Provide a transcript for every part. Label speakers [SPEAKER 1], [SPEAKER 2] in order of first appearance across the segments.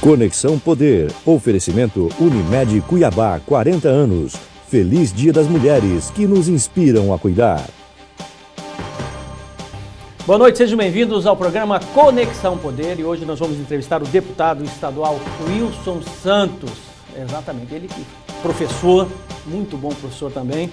[SPEAKER 1] Conexão Poder. Oferecimento Unimed Cuiabá, 40 anos. Feliz Dia das Mulheres que nos inspiram a cuidar.
[SPEAKER 2] Boa noite, sejam bem-vindos ao programa Conexão Poder e hoje nós vamos entrevistar o deputado estadual Wilson Santos. Exatamente, ele que é professor, muito bom professor também.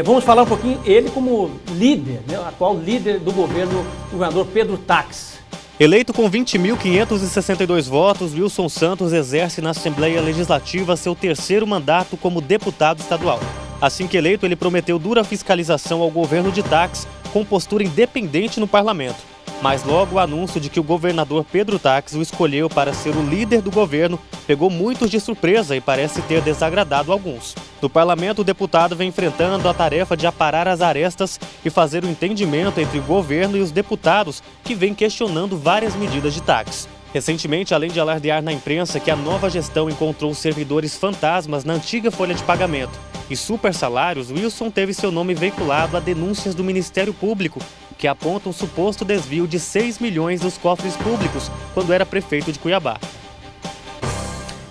[SPEAKER 2] Vamos falar um pouquinho, ele como líder, né, atual líder do governo, o governador Pedro Tax.
[SPEAKER 3] Eleito com 20.562 votos, Wilson Santos exerce na Assembleia Legislativa seu terceiro mandato como deputado estadual. Assim que eleito, ele prometeu dura fiscalização ao governo de Tax, com postura independente no parlamento. Mas logo o anúncio de que o governador Pedro Tax o escolheu para ser o líder do governo pegou muitos de surpresa e parece ter desagradado alguns. No parlamento, o deputado vem enfrentando a tarefa de aparar as arestas e fazer o entendimento entre o governo e os deputados que vêm questionando várias medidas de Tax. Recentemente, além de alardear na imprensa que a nova gestão encontrou servidores fantasmas na antiga folha de pagamento e super salários, Wilson teve seu nome veiculado a denúncias do Ministério Público, que apontam suposto desvio de 6 milhões dos cofres públicos quando era prefeito de Cuiabá.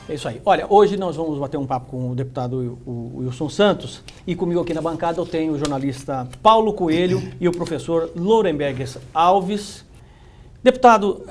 [SPEAKER 2] É isso aí. Olha, hoje nós vamos bater um papo com o deputado Wilson Santos e comigo aqui na bancada eu tenho o jornalista Paulo Coelho e o professor Lourenberger Alves. Deputado,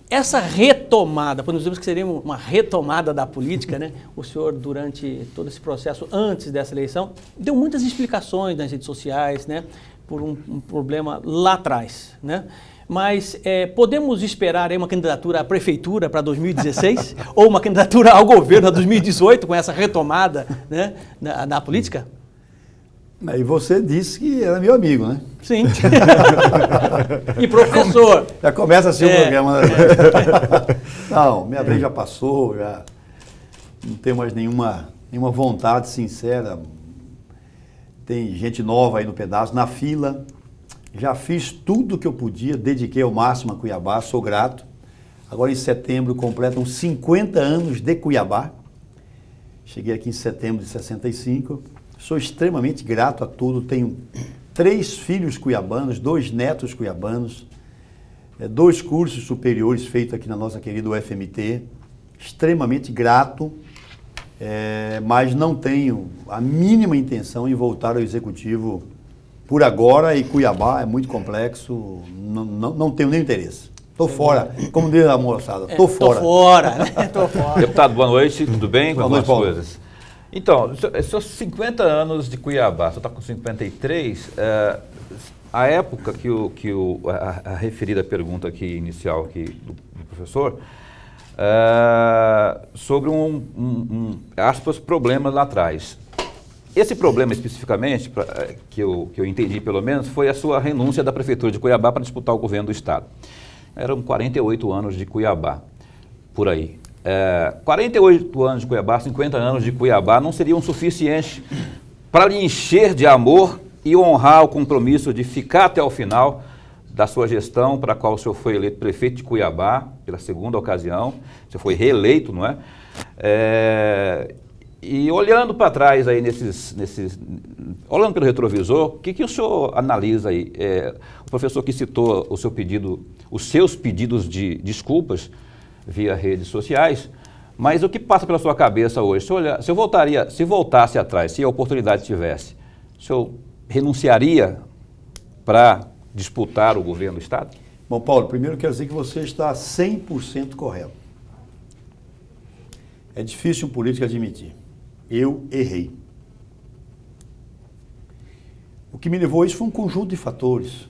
[SPEAKER 2] essa retomada, podemos dizer que seria uma retomada da política, né? O senhor, durante todo esse processo, antes dessa eleição, deu muitas explicações nas redes sociais, né? Por um problema lá atrás, né? Mas podemos esperar aí uma candidatura à prefeitura para 2016 ou uma candidatura ao governo para 2018 com essa retomada, né, na política?
[SPEAKER 4] Aí você disse que era meu amigo, né?
[SPEAKER 2] Sim. E professor.
[SPEAKER 4] Já começa assim o programa. Né? Não, minha vez já passou, já não tenho mais nenhuma vontade sincera. Tem gente nova aí no pedaço, na fila. Já fiz tudo que eu podia, dediquei ao máximo a Cuiabá, sou grato. Agora em setembro completam 50 anos de Cuiabá. Cheguei aqui em setembro de 65. Sou extremamente grato a tudo. Tenho 3 filhos cuiabanos, 2 netos cuiabanos, 2 cursos superiores feitos aqui na nossa querida UFMT. Extremamente grato, mas não tenho a mínima intenção em voltar ao Executivo por agora, e Cuiabá é muito complexo, não tenho nem interesse. Estou fora, como diz a moçada, estou fora.
[SPEAKER 2] Estou fora, né? Tô fora.
[SPEAKER 5] Deputado, boa noite, tudo bem?
[SPEAKER 4] Boa noite, Paulo.
[SPEAKER 5] Coisas? Então, seus 50 anos de Cuiabá, você está com 53, a época que a referida pergunta aqui, inicial aqui do professor, sobre aspas, problemas lá atrás. Esse problema especificamente, que eu entendi pelo menos, foi a sua renúncia da Prefeitura de Cuiabá para disputar o governo do Estado. Eram 48 anos de Cuiabá, por aí. 48 anos de Cuiabá, 50 anos de Cuiabá não seriam suficientes para lhe encher de amor e honrar o compromisso de ficar até o final da sua gestão, para a qual o senhor foi eleito prefeito de Cuiabá, pela segunda ocasião. O senhor foi reeleito, não é? E olhando para trás aí olhando pelo retrovisor, o que o senhor analisa aí? O professor que citou o seu pedido, os seus pedidos de desculpas via redes sociais, mas o que passa pela sua cabeça hoje? Se voltasse atrás, se a oportunidade tivesse, o senhor renunciaria para disputar o governo do Estado?
[SPEAKER 4] Bom, Paulo, primeiro quero dizer que você está 100% correto. É difícil um político admitir. Eu errei. O que me levou a isso foi um conjunto de fatores.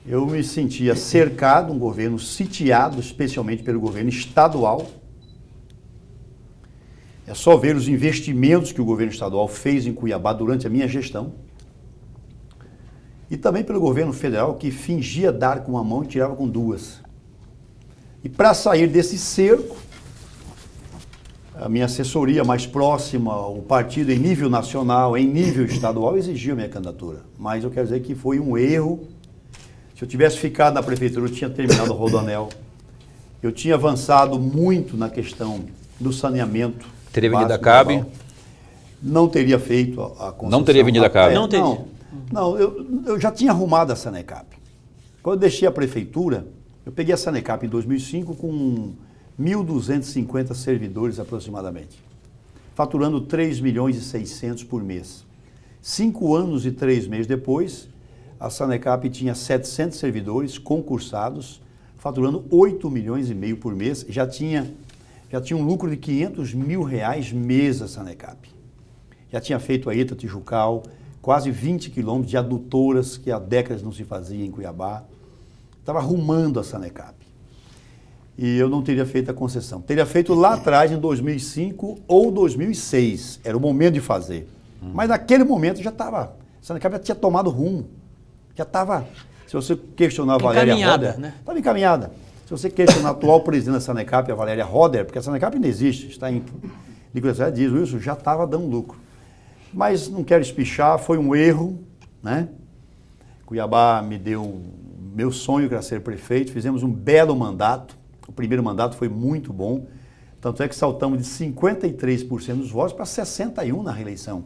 [SPEAKER 4] Eu me sentia cercado, um governo sitiado, especialmente pelo governo estadual. É só ver os investimentos que o governo estadual fez em Cuiabá durante a minha gestão. E também pelo governo federal, que fingia dar com uma mão e tirava com 2. E para sair desse cerco, a minha assessoria mais próxima, o partido em nível nacional, em nível estadual, exigiu a minha candidatura. Mas eu quero dizer que foi um erro. Se eu tivesse ficado na prefeitura, eu tinha terminado o Rodoanel. Eu tinha avançado muito na questão do saneamento.
[SPEAKER 5] Teria Avenida Cabe?
[SPEAKER 4] Não teria feito a construção.
[SPEAKER 5] Não teria Avenida Cabe?
[SPEAKER 2] Não teria.
[SPEAKER 4] Não, eu já tinha arrumado a Sanecap. Quando eu deixei a prefeitura, eu peguei a Sanecap em 2005 com 1.250 servidores aproximadamente, faturando 3 milhões e 600 por mês. 5 anos e 3 meses depois, a Sanecap tinha 700 servidores concursados, faturando 8 milhões e meio por mês, já tinha um lucro de R$500 mil mês a Sanecap. Já tinha feito a ETA Tijucal, quase 20 quilômetros de adutoras que há décadas não se fazia em Cuiabá. Estava arrumando a Sanecap. E eu não teria feito a concessão. Teria feito lá atrás, em 2005 ou 2006. Era o momento de fazer. Mas naquele momento já estava, a Sanecap já tinha tomado rumo. Já estava, se você questionar a Valéria Roder,
[SPEAKER 2] né?
[SPEAKER 4] Estava encaminhada. Se você questionar a atual presidente da Sanecap, a Valéria Roder, porque a Sanecap ainda existe, está em liquidação, diz isso, já estava dando lucro. Mas não quero espichar, foi um erro, né? Cuiabá me deu meu sonho, que era ser prefeito, fizemos um belo mandato, o primeiro mandato foi muito bom, tanto é que saltamos de 53% dos votos para 61% na reeleição.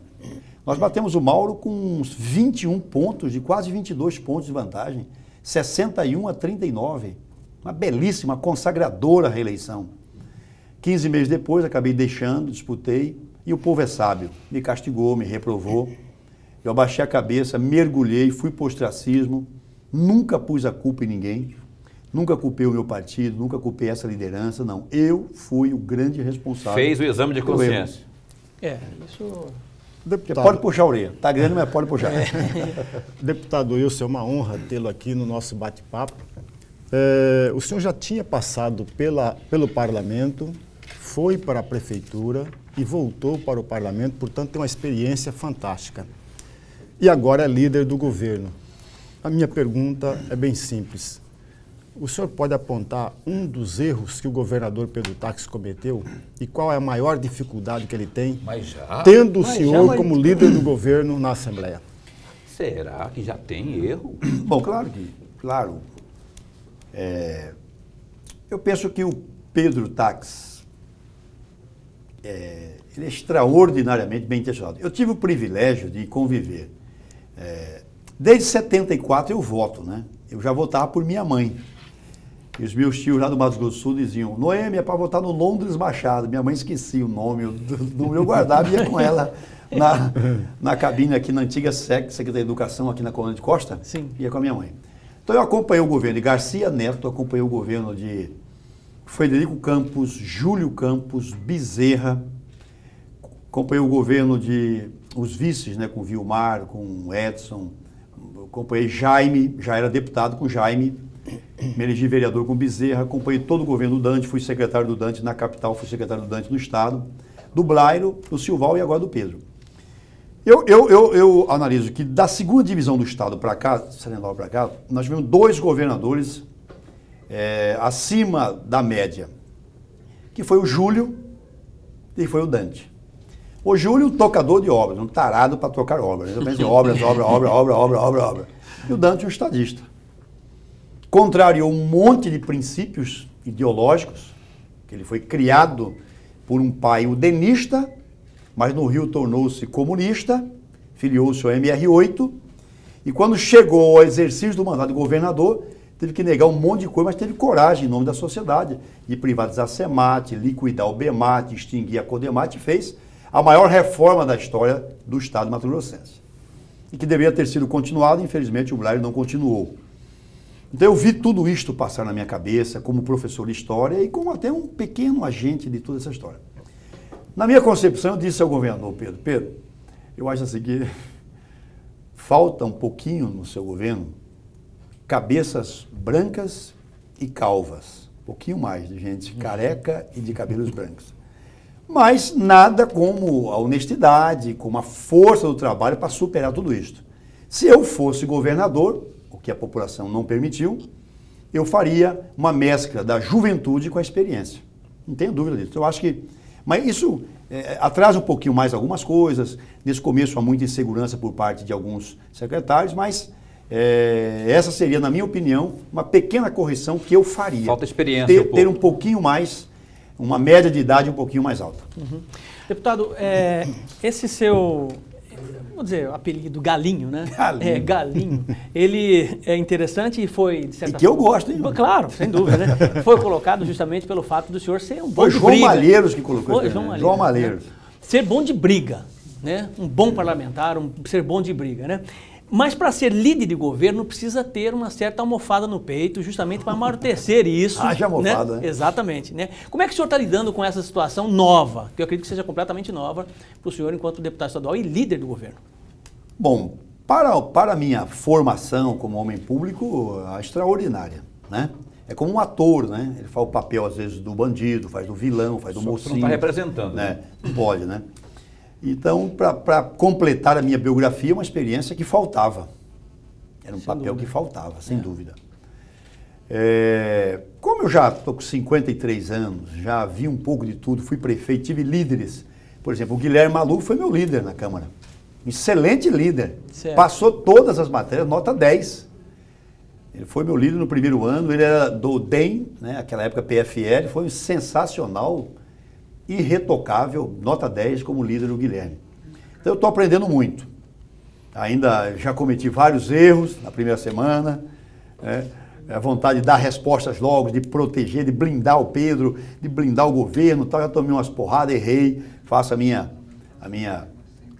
[SPEAKER 4] Nós batemos o Mauro com uns 21 pontos, de quase 22 pontos de vantagem, 61 a 39, uma belíssima, consagradora reeleição. 15 meses depois, acabei deixando, disputei, e o povo é sábio, me castigou, me reprovou. Eu abaixei a cabeça, mergulhei, fui para o ostracismo, nunca pus a culpa em ninguém, nunca culpei o meu partido, nunca culpei essa liderança, não. Eu fui o grande responsável.
[SPEAKER 5] Fez o exame de consciência.
[SPEAKER 2] Isso...
[SPEAKER 4] Deputado, você pode puxar a orelha, está grande, mas pode puxar.
[SPEAKER 6] Deputado Wilson, é uma honra tê-lo aqui no nosso bate-papo. O senhor já tinha passado pelo parlamento, foi para a prefeitura e voltou para o parlamento, portanto tem uma experiência fantástica. E agora é líder do governo. A minha pergunta é bem simples. O senhor pode apontar um dos erros que o governador Pedro Táxi cometeu e qual é a maior dificuldade que ele tem, tendo o senhor como líder do governo na Assembleia?
[SPEAKER 5] Será que já tem erro?
[SPEAKER 4] Bom, claro. Eu penso que o Pedro Táxi, ele é extraordinariamente bem intencionado. Eu tive o privilégio de conviver. Desde 74 eu voto, né? Eu já votava por minha mãe. E os meus tios lá do Mato Grosso do Sul diziam, Noemi, é para votar no Londres Machado. Minha mãe esquecia o nome, eu guardava e ia com ela na cabine aqui na antiga Secretaria da Educação, aqui na Colônia de Costa.
[SPEAKER 2] Sim. Ia
[SPEAKER 4] com a minha mãe. Então eu acompanhei o governo de Garcia Neto, acompanhei o governo de Frederico Campos, Júlio Campos, Bezerra, acompanhei o governo de os vices, né, com Vilmar, com Edson, acompanhei Jaime, já era deputado com Jaime, me elegi vereador com Bezerra, acompanhei todo o governo do Dante, fui secretário do Dante na capital, fui secretário do Dante no estado, do Blairo, do Silval e agora do Pedro. Eu analiso que da segunda divisão do estado para cá, para cá, nós tivemos 2 governadores acima da média, que foi o Júlio e foi o Dante. O Júlio, um tocador de obras, um tarado para tocar obras. Eu penso em obra. E o Dante, um estadista. Contrariou um monte de princípios ideológicos, que ele foi criado por um pai udenista, mas no Rio tornou-se comunista, filiou-se ao MR8, e quando chegou ao exercício do mandato de governador, teve que negar um monte de coisa, mas teve coragem, em nome da sociedade, de privatizar a SEMAT, liquidar o BEMAT, extinguir a CODEMAT, fez a maior reforma da história do estado mato-grossense. E que deveria ter sido continuado, infelizmente o Blair não continuou. Então eu vi tudo isto passar na minha cabeça, como professor de história e como até um pequeno agente de toda essa história. Na minha concepção, eu disse ao governador Pedro, eu acho assim que falta um pouquinho no seu governo cabeças brancas e calvas. Um pouquinho mais de gente careca e de cabelos brancos. Mas nada como a honestidade, como a força do trabalho para superar tudo isto. Se eu fosse governador, o que a população não permitiu, eu faria uma mescla da juventude com a experiência. Não tenho dúvida disso. Eu acho que... Mas isso atrasa um pouquinho mais algumas coisas. Nesse começo há muita insegurança por parte de alguns secretários, mas essa seria, na minha opinião, uma pequena correção que eu faria.
[SPEAKER 5] Falta experiência.
[SPEAKER 4] Ter um pouquinho mais, uma média de idade um pouquinho mais alta.
[SPEAKER 2] Uhum. Deputado, vamos dizer, o apelido Galinho, né?
[SPEAKER 4] Galinho.
[SPEAKER 2] Galinho. Ele é interessante e foi, de certa
[SPEAKER 4] E que eu gosto, hein?
[SPEAKER 2] Claro, sem dúvida, né? Foi colocado justamente pelo fato do senhor ser um bom
[SPEAKER 4] Foi
[SPEAKER 2] de
[SPEAKER 4] João
[SPEAKER 2] briga.
[SPEAKER 4] Malheiros que colocou
[SPEAKER 2] Foi
[SPEAKER 4] isso.
[SPEAKER 2] João
[SPEAKER 4] João
[SPEAKER 2] Malheiros.
[SPEAKER 4] Malheiros.
[SPEAKER 2] Ser bom de briga, né? Um bom parlamentar, ser bom de briga, né? Mas para ser líder de governo precisa ter uma certa almofada no peito, justamente para amortecer isso.
[SPEAKER 4] Haja almofada, né?
[SPEAKER 2] Exatamente, né? Como é que o senhor está lidando com essa situação nova, que eu acredito que seja completamente nova para o senhor enquanto deputado estadual e líder do governo?
[SPEAKER 4] Bom, para a minha formação como homem público, extraordinária, né? É como um ator, né? Ele faz o papel, às vezes, do bandido, faz do vilão, faz do mocinho.
[SPEAKER 5] Não está representando.
[SPEAKER 4] Né? Não pode, né? Então, para completar a minha biografia, uma experiência que faltava. Era um papel que faltava, sem dúvida. Como eu já estou com 53 anos, já vi um pouco de tudo, fui prefeito, tive líderes. Por exemplo, o Guilherme Maluf foi meu líder na Câmara. Um excelente líder.
[SPEAKER 2] Certo.
[SPEAKER 4] Passou todas as matérias, nota 10. Ele foi meu líder no primeiro ano, ele era do DEM, né, aquela época PFL, foi sensacional, irretocável, nota 10 como líder do Guilherme. Então eu estou aprendendo muito. Ainda já cometi vários erros na primeira semana, né, a vontade de dar respostas logo, de proteger, de blindar o Pedro, de blindar o governo, tal. Já tomei umas porradas, errei, faço a minha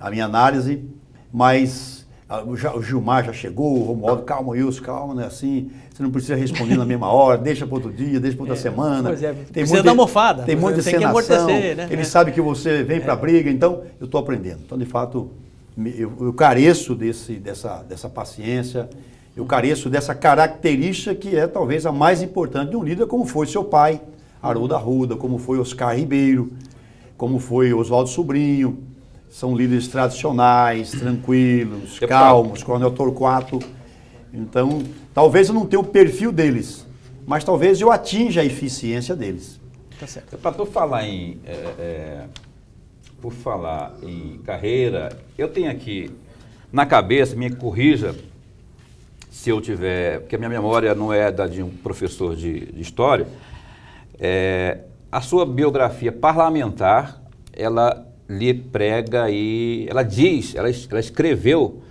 [SPEAKER 4] análise, mas o Gilmar já chegou, o Romualdo, calma, Wilson, calma, não é assim, você não precisa responder na mesma hora, deixa para outro dia, deixa para outra semana.
[SPEAKER 2] Pois é,
[SPEAKER 4] tem
[SPEAKER 2] precisa dar mofada,
[SPEAKER 4] tem muita
[SPEAKER 2] tem que
[SPEAKER 4] encenação,
[SPEAKER 2] amortecer, né?
[SPEAKER 4] Ele sabe que você vem para a briga, então eu estou aprendendo. Então, de fato, eu careço dessa paciência, eu careço dessa característica que é talvez a mais importante de um líder, como foi seu pai, Haroldo Arruda, como foi Oscar Ribeiro, como foi Oswaldo Sobrinho. São líderes tradicionais, tranquilos, calmos, Coronel Torquato. Então, talvez eu não tenha o perfil deles, mas talvez eu atinja a eficiência deles.
[SPEAKER 2] Tá certo.
[SPEAKER 5] Para tu falar em carreira, eu tenho aqui na cabeça, me corrija se eu tiver, porque a minha memória não é da de um professor de história, a sua biografia parlamentar, ela lhe prega e ela diz, ela escreveu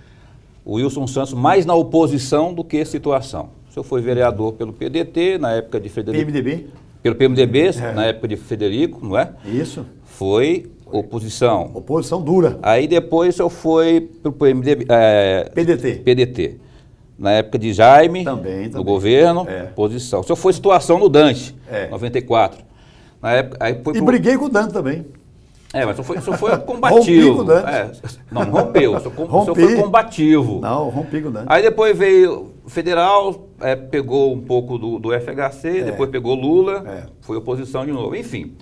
[SPEAKER 5] o Wilson Santos mais na oposição do que situação. O senhor foi vereador pelo PDT, na época de Frederico.
[SPEAKER 4] PMDB?
[SPEAKER 5] Pelo PMDB, na época de Frederico, não é?
[SPEAKER 4] Isso.
[SPEAKER 5] Foi oposição.
[SPEAKER 4] Oposição dura.
[SPEAKER 5] Aí depois o senhor foi para o PMDB, PDT. Na época de Jaime,
[SPEAKER 4] também.
[SPEAKER 5] do governo, oposição. O senhor foi situação no Dante, 94. Na época, aí foi
[SPEAKER 4] briguei com o Dante também.
[SPEAKER 5] Mas o senhor foi combativo.
[SPEAKER 4] Rompi com o Dante.
[SPEAKER 5] Não rompeu, o senhor foi combativo.
[SPEAKER 4] Não, rompi com o Dante.
[SPEAKER 5] Aí depois veio federal, pegou um pouco do FHC, depois pegou Lula, foi oposição de novo, enfim.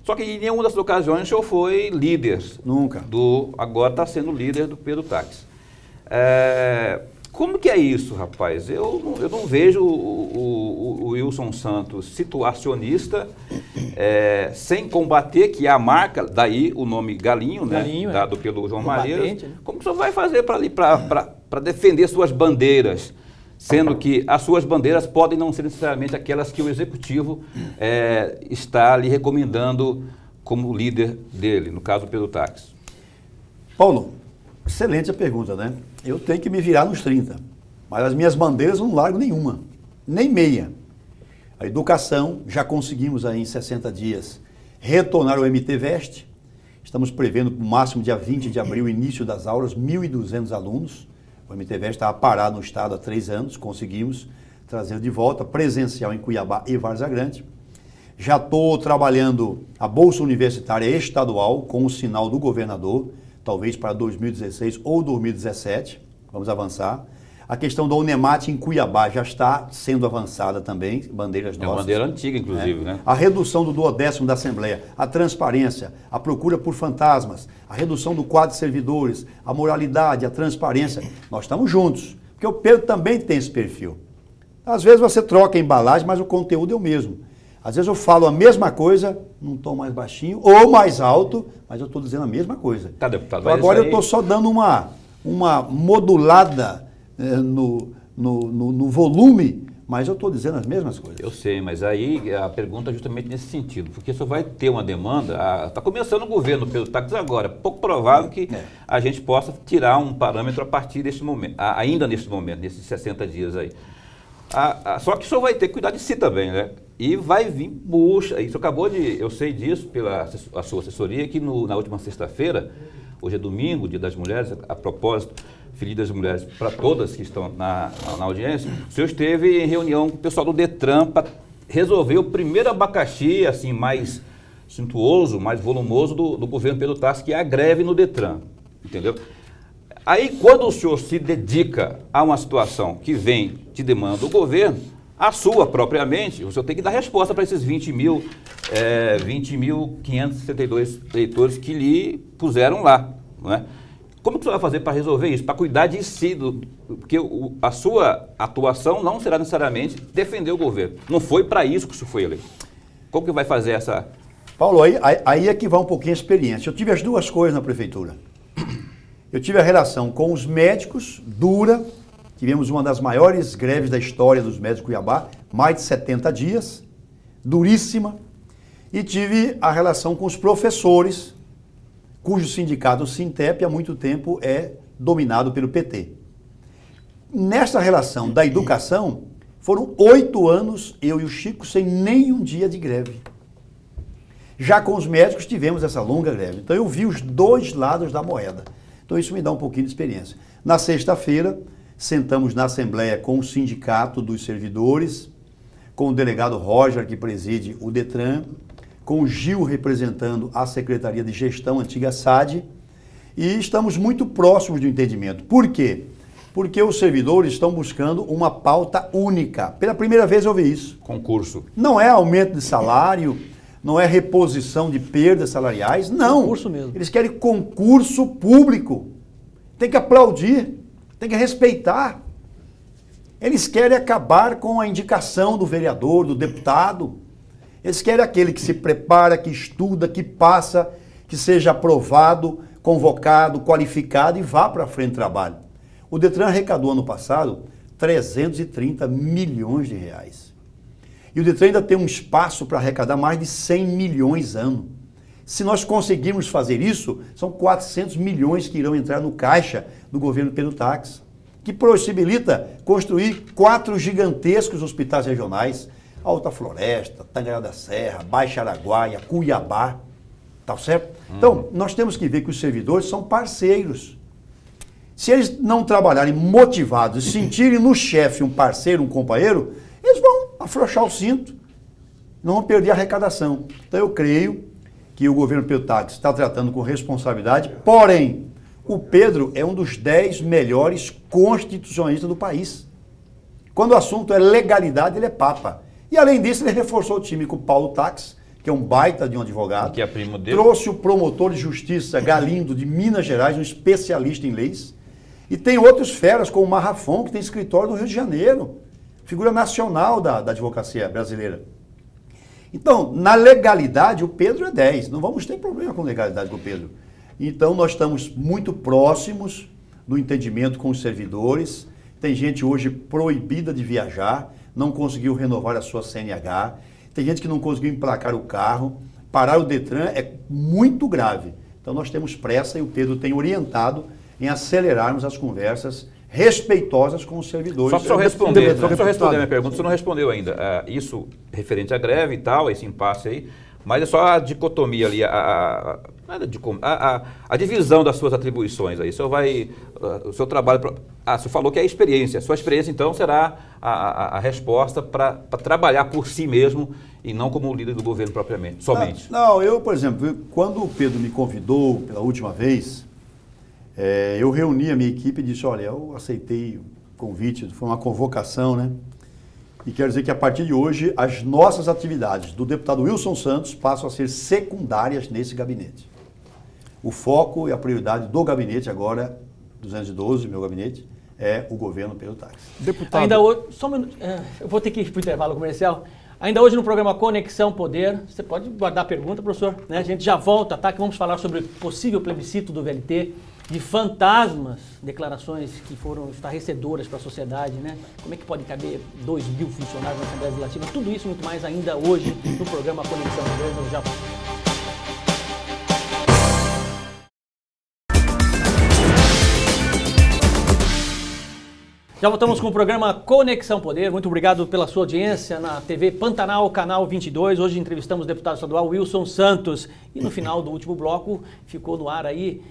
[SPEAKER 5] Só que em nenhuma das ocasiões o senhor foi líder.
[SPEAKER 4] Nunca.
[SPEAKER 5] Agora está sendo líder do Pedro Táxi. Como que é isso, rapaz? Eu não vejo o Wilson Santos situacionista, sem combater, que é a marca, daí o nome Galinho, né? Dado pelo João Malheiros. Né? Como que o senhor vai fazer para defender suas bandeiras, sendo que as suas bandeiras podem não ser necessariamente aquelas que o Executivo está lhe recomendando como líder dele, no caso do Pedro Táxi?
[SPEAKER 4] Paulo, excelente a pergunta, né? Eu tenho que me virar nos 30, mas as minhas bandeiras eu não largo nenhuma, nem meia. A educação, já conseguimos aí em 60 dias retornar ao MTVest, estamos prevendo no máximo dia 20 de abril, início das aulas, 1.200 alunos. O MTVest estava parado no estado há 3 anos, conseguimos trazer de volta, presencial em Cuiabá e Várzea Grande. Já estou trabalhando a Bolsa Universitária Estadual com o sinal do governador, talvez para 2016 ou 2017, vamos avançar. A questão da Unemate em Cuiabá já está sendo avançada também, bandeiras nossas.
[SPEAKER 5] É uma bandeira antiga, inclusive, né?
[SPEAKER 4] A redução do 12º da Assembleia, a transparência, a procura por fantasmas, a redução do quadro de servidores, a moralidade, a transparência. Nós estamos juntos, porque o Pedro também tem esse perfil. Às vezes você troca a embalagem, mas o conteúdo é o mesmo. Às vezes eu falo a mesma coisa, num tom mais baixinho ou mais alto, mas eu estou dizendo a mesma coisa.
[SPEAKER 5] Tá, deputado.
[SPEAKER 4] Então, agora eu estou só dando uma modulada no volume, Mas eu estou dizendo as mesmas coisas.
[SPEAKER 5] Eu sei, mas aí a pergunta é justamente nesse sentido, porque só vai ter uma demanda, está começando o governo Pedro Táxi agora, pouco provável que a gente possa tirar um parâmetro a partir desse momento, ainda nesse momento, nesses 60 dias aí. Só que o senhor vai ter que cuidar de si também, né? E vai vir, puxa, isso acabou de, eu sei disso pela a sua assessoria, que na última sexta-feira, hoje é domingo, Dia das Mulheres, a propósito, Feliz das Mulheres para todas que estão na audiência, o senhor esteve em reunião com o pessoal do Detran para resolver o primeiro abacaxi, assim, mais suntuoso, mais volumoso do governo Pedro Táxi, que é a greve no Detran, entendeu? Aí, quando o senhor se dedica a uma situação que vem de demanda do governo, a sua propriamente, o senhor tem que dar resposta para esses 20.562 eleitores que lhe puseram lá, não é? Como que o senhor vai fazer para resolver isso, para cuidar de si? Porque a sua atuação não será necessariamente defender o governo. Não foi para isso que o senhor foi eleito. Como que vai fazer essa...
[SPEAKER 4] Paulo, aí é que vai um pouquinho a experiência. Eu tive as duas coisas na prefeitura. Eu tive a relação com os médicos, dura. Tivemos uma das maiores greves da história dos médicos de Cuiabá, mais de 70 dias, duríssima. E tive a relação com os professores, cujo sindicato, o Sintep, há muito tempo é dominado pelo PT. Nessa relação da educação, foram 8 anos, eu e o Chico, sem nenhum dia de greve. Já com os médicos, tivemos essa longa greve. Então, eu vi os dois lados da moeda. Então, isso me dá um pouquinho de experiência. Na sexta-feira, sentamos na Assembleia com o Sindicato dos Servidores, com o delegado Roger, que preside o Detran, com o Gil representando a Secretaria de Gestão, antiga SAD, e estamos muito próximos do entendimento. Por quê? Porque os servidores estão buscando uma pauta única. Pela primeira vez eu vi isso.
[SPEAKER 5] Concurso.
[SPEAKER 4] Não é aumento de salário, não é reposição de perdas salariais, não.
[SPEAKER 2] Concurso mesmo.
[SPEAKER 4] Eles querem concurso público. Tem que aplaudir, tem que respeitar. Eles querem acabar com a indicação do vereador, do deputado. Eles querem aquele que se prepara, que estuda, que passa, que seja aprovado, convocado, qualificado e vá para frente do trabalho. O Detran arrecadou ano passado 330 milhões de reais. E o Detran ainda tem um espaço para arrecadar mais de 100 milhões ano. Se nós conseguirmos fazer isso, são 400 milhões que irão entrar no caixa do governo Pedro Táxi, que possibilita construir 4 gigantescos hospitais regionais, Alta Floresta, Tangará da Serra, Baixa Araguaia, Cuiabá, tá certo? Então, nós temos que ver que os servidores são parceiros. Se eles não trabalharem motivados, sentirem no chefe um parceiro, um companheiro, eles vão afrouxar o cinto, não vão perder a arrecadação. Então, eu creio que o governo Pedro Táxi está tratando com responsabilidade, porém, o Pedro é um dos 10 melhores constitucionalistas do país. Quando o assunto é legalidade, ele é papa. E além disso, ele reforçou o time com o Paulo Táxi, que é um baita de um advogado.
[SPEAKER 5] Que é primo dele.
[SPEAKER 4] Trouxe o promotor de justiça Galindo, de Minas Gerais, um especialista em leis. E tem outros feras, como o Marrafon, que tem escritório no Rio de Janeiro. Figura nacional da advocacia brasileira. Então, na legalidade, o Pedro é 10. Não vamos ter problema com legalidade com o Pedro. Então, nós estamos muito próximos do entendimento com os servidores. Tem gente hoje proibida de viajar, não conseguiu renovar a sua CNH. Tem gente que não conseguiu emplacar o carro. Parar o Detran é muito grave. Então, nós temos pressa e o Pedro tem orientado em acelerarmos as conversas respeitosas com os servidores.
[SPEAKER 5] Só para o senhor responder a minha pergunta, você não respondeu ainda. Isso referente à greve e tal, esse impasse aí, mas é só a dicotomia ali, a divisão das suas atribuições aí. O seu trabalho... você falou que é a experiência. A sua experiência, então, será a resposta para trabalhar por si mesmo e não como líder do governo propriamente, somente.
[SPEAKER 4] Não, eu, por exemplo, quando o Pedro me convidou pela última vez, eu reuni a minha equipe e disse, olha, eu aceitei o convite, foi uma convocação, né? E quero dizer que a partir de hoje, as nossas atividades do deputado Wilson Santos passam a ser secundárias nesse gabinete. O foco e a prioridade do gabinete agora, 212, meu gabinete, é o governo Pedro Táxi.
[SPEAKER 2] Deputado... Ainda hoje, só um minuto, eu vou ter que ir para o intervalo comercial. Ainda hoje no programa Conexão Poder, você pode guardar a pergunta, professor, né? A gente já volta, tá? Que vamos falar sobre o possível plebiscito do VLT. de fantasmas, declarações que foram estarrecedoras para a sociedade, né? Como é que pode caber 2.000 funcionários na Assembleia Legislativa? Tudo isso e muito mais ainda hoje no programa Conexão Poder. Já... Já voltamos com o programa Conexão Poder. Muito obrigado pela sua audiência na TV Pantanal, canal 22. Hoje entrevistamos o deputado estadual Wilson Santos. E no final do último bloco ficou no ar aí,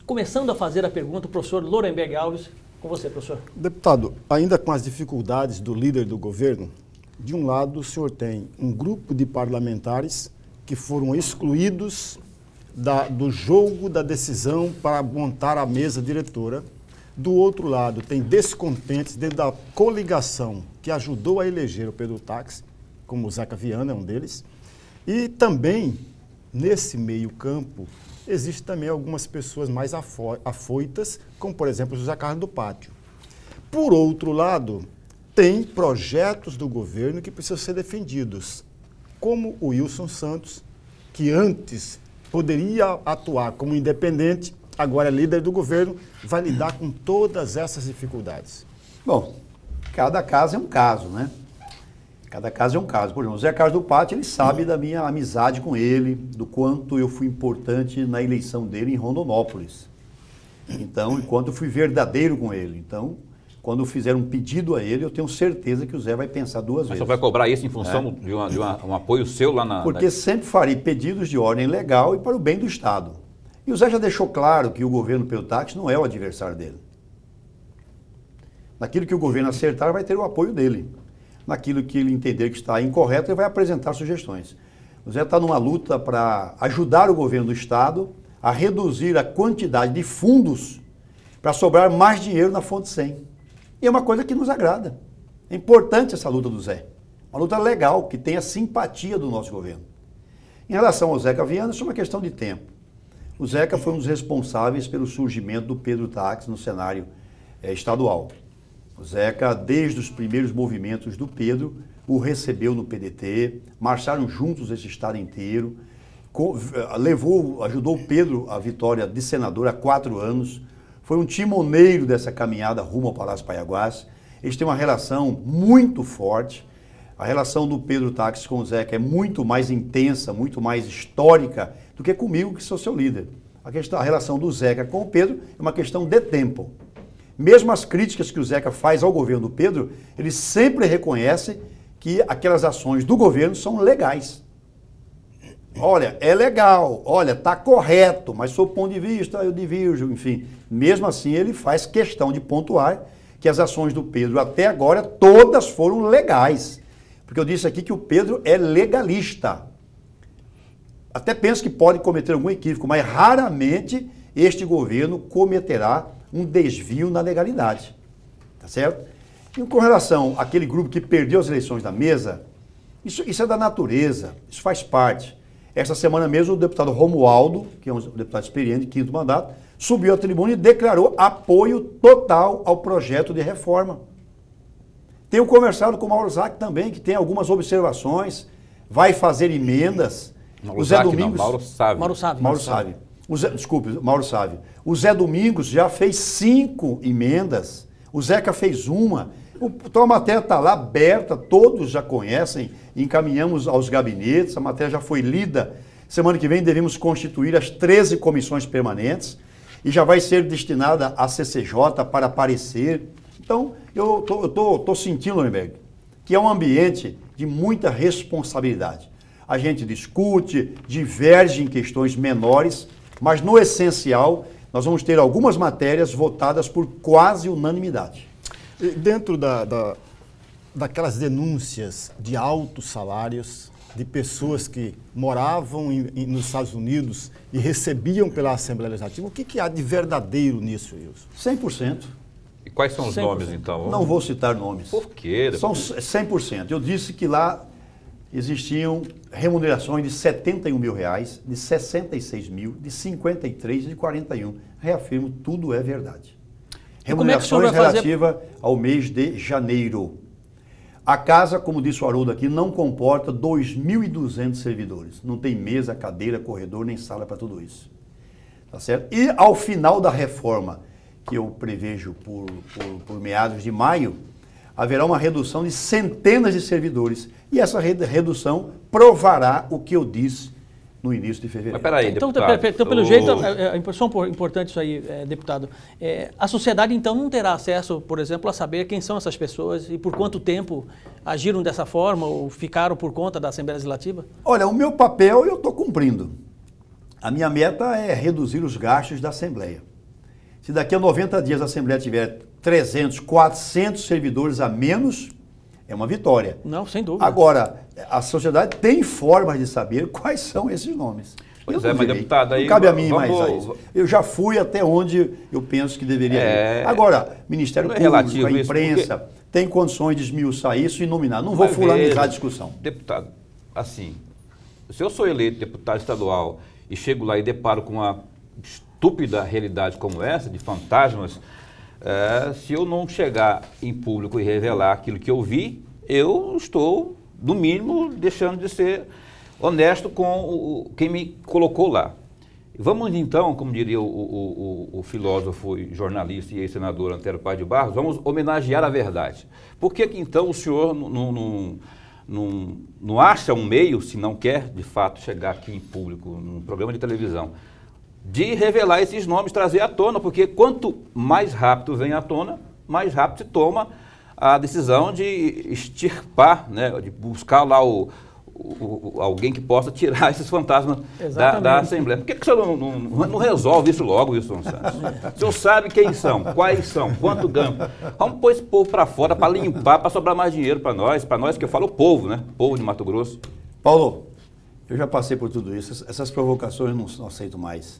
[SPEAKER 2] começando a fazer a pergunta, o professor Lorenberg Alves. Com você, professor. Deputado, ainda com as dificuldades do líder do governo, de um lado o senhor tem um grupo de parlamentares que foram excluídos do jogo da decisão para montar a mesa diretora. Do outro lado, tem descontentes dentro da coligação que ajudou a eleger o Pedro Táxi, como o Zeca Viana é um deles. E também, nesse meio campo, existem também algumas pessoas mais afoitas, como, por exemplo, o José Carlos do Pátio. Por outro lado, tem projetos do governo que precisam ser defendidos, como o Wilson Santos, que antes poderia atuar como independente, agora é líder do governo, vai lidar com todas essas dificuldades. Bom, cada caso é um caso, né? Cada caso é um caso. Por exemplo, o Zé Carlos do Pátio, ele sabe da minha amizade com ele, do quanto eu fui importante na eleição dele em Rondonópolis. Então, enquanto eu fui verdadeiro com ele. Então, quando fizer um pedido a ele, eu tenho certeza que o Zé vai pensar duas vezes.
[SPEAKER 5] Mas só vai cobrar isso em função de um apoio seu lá na...
[SPEAKER 4] Porque sempre farei pedidos de ordem legal e para o bem do Estado. E o Zé já deixou claro que o governo Pedro Táxi não é o adversário dele. Naquilo que o governo acertar, vai ter o apoio dele. Naquilo que ele entender que está incorreto, ele vai apresentar sugestões. O Zé está numa luta para ajudar o governo do Estado a reduzir a quantidade de fundos para sobrar mais dinheiro na fonte 100. E é uma coisa que nos agrada. É importante essa luta do Zé. Uma luta legal, que tenha simpatia do nosso governo. Em relação ao Zeca Viana, isso é uma questão de tempo. O Zeca foi um dos responsáveis pelo surgimento do Pedro Táxi no cenário estadual. O Zeca, desde os primeiros movimentos do Pedro, o recebeu no PDT, marcharam juntos esse estado inteiro, ajudou o Pedro à vitória de senador há 4 anos, foi um timoneiro dessa caminhada rumo ao Palácio Paiaguás. Eles têm uma relação muito forte. A relação do Pedro Táxi com o Zeca é muito mais intensa, muito mais histórica do que comigo, que sou seu líder. A relação do Zeca com o Pedro é uma questão de tempo. Mesmo as críticas que o Zeca faz ao governo do Pedro, ele sempre reconhece que aquelas ações do governo são legais. Olha, é legal, olha, está correto, mas sob o ponto de vista eu divirjo, enfim. Mesmo assim, ele faz questão de pontuar que as ações do Pedro até agora todas foram legais. Porque eu disse aqui que o Pedro é legalista. Até penso que pode cometer algum equívoco, mas raramente este governo cometerá um desvio na legalidade. Tá certo? E com relação àquele grupo que perdeu as eleições da mesa, isso é da natureza, isso faz parte. Esta semana mesmo o deputado Romualdo, que é um deputado experiente, 5º mandato, subiu à tribuna e declarou apoio total ao projeto de reforma. Tenho conversado com o Mauro Zac também, que tem algumas observações, vai fazer emendas.
[SPEAKER 5] Mauro Zac, não, Mauro Sávio.
[SPEAKER 4] Mauro Sávio. Desculpe, Mauro Sávio. O Zé Domingos já fez 5 emendas, o Zeca fez uma. Então a matéria está lá aberta, todos já conhecem, encaminhamos aos gabinetes, a matéria já foi lida. Semana que vem devemos constituir as 13 comissões permanentes e já vai ser destinada à CCJ para parecer. Então, eu tô sentindo, Lorenberg, que é um ambiente de muita responsabilidade. A gente discute, diverge em questões menores, mas no essencial, nós vamos ter algumas matérias votadas por quase unanimidade. E dentro daquelas denúncias de altos salários, de pessoas que moravam nos Estados Unidos e recebiam pela Assembleia Legislativa, o que há de verdadeiro nisso, Wilson? 100%.
[SPEAKER 5] E quais são os 100%. Nomes, então?
[SPEAKER 4] Não vou citar nomes.
[SPEAKER 5] Por quê?
[SPEAKER 4] São 100%. Eu disse que lá existiam remunerações de R$71 mil, de 66 mil, de 53 e de 41. Reafirmo, tudo é verdade. Remunerações relativas ao mês de janeiro. A casa, como disse o Haroldo aqui, não comporta 2.200 servidores. Não tem mesa, cadeira, corredor, nem sala para tudo isso. Tá certo? E ao final da reforma, que eu prevejo por meados de maio, haverá uma redução de centenas de servidores. E essa redução provará o que eu disse no início de fevereiro.
[SPEAKER 5] Mas peraí,
[SPEAKER 2] Então,
[SPEAKER 5] deputado.
[SPEAKER 2] pelo jeito, só importante isso aí, deputado, a sociedade então não terá acesso, por exemplo, a saber quem são essas pessoas e por quanto tempo agiram dessa forma ou ficaram por conta da Assembleia Legislativa?
[SPEAKER 4] Olha, o meu papel eu estou cumprindo. A minha meta é reduzir os gastos da Assembleia. Se daqui a 90 dias a Assembleia tiver 300, 400 servidores a menos, é uma vitória.
[SPEAKER 2] Não, sem dúvida.
[SPEAKER 4] Agora, a sociedade tem formas de saber quais são esses nomes.
[SPEAKER 5] Pois é, mas deputado, aí...
[SPEAKER 4] Não cabe a mim mais a isso. Eu já fui até onde eu penso que deveria ir. Agora, Ministério Público, a imprensa, tem condições de esmiuçar isso e nominar. Não vou fulanizar a discussão.
[SPEAKER 5] Deputado, assim, se eu sou eleito deputado estadual e chego lá e deparo com uma estúpida realidade como essa, de fantasmas, se eu não chegar em público e revelar aquilo que eu vi, eu estou, no mínimo, deixando de ser honesto com quem me colocou lá. Vamos então, como diria o filósofo, jornalista e ex-senador Antero Paz de Barros, vamos homenagear a verdade. Por que então o senhor não acha um meio, se não quer de fato chegar aqui em público, num programa de televisão, de revelar esses nomes, trazer à tona? Porque quanto mais rápido vem à tona, mais rápido se toma a decisão de extirpar, né, de buscar lá alguém que possa tirar esses fantasmas da Assembleia. Por que o senhor não resolve isso logo, Wilson Santos? O senhor sabe quem são, quais são, quanto ganham. Vamos pôr esse povo para fora, para limpar, para sobrar mais dinheiro para nós que eu falo o povo, né? Povo de Mato Grosso.
[SPEAKER 4] Paulo, eu já passei por tudo isso, essas provocações eu não aceito mais.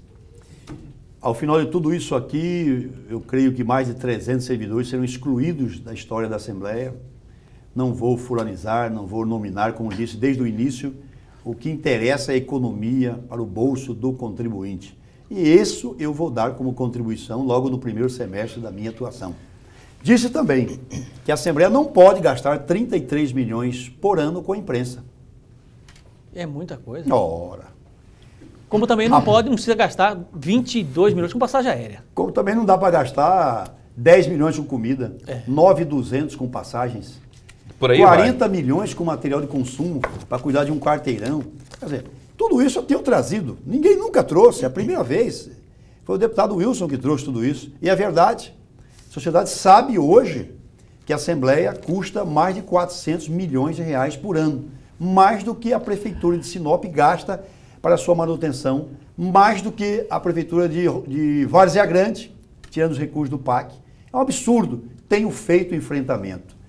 [SPEAKER 4] Ao final de tudo isso aqui, eu creio que mais de 300 servidores serão excluídos da história da Assembleia. Não vou fulanizar, não vou nominar, como disse desde o início, o que interessa é a economia para o bolso do contribuinte. E isso eu vou dar como contribuição logo no primeiro semestre da minha atuação. Disse também que a Assembleia não pode gastar 33 milhões por ano com a imprensa.
[SPEAKER 2] É muita coisa.
[SPEAKER 4] Ora.
[SPEAKER 2] Como também não precisa gastar 22 milhões com passagem aérea.
[SPEAKER 4] Como também não dá para gastar 10 milhões com comida, 9.200 com passagens, por aí 40 milhões com material de consumo para cuidar de um quarteirão. Quer dizer, tudo isso eu tenho trazido. Ninguém nunca trouxe, é a primeira vez. Foi o deputado Wilson que trouxe tudo isso. E é verdade. A sociedade sabe hoje que a Assembleia custa mais de 400 milhões de reais por ano. Mais do que a Prefeitura de Sinop gasta para a sua manutenção, mais do que a Prefeitura de Várzea Grande, tirando os recursos do PAC. É um absurdo. Tenho feito enfrentamento.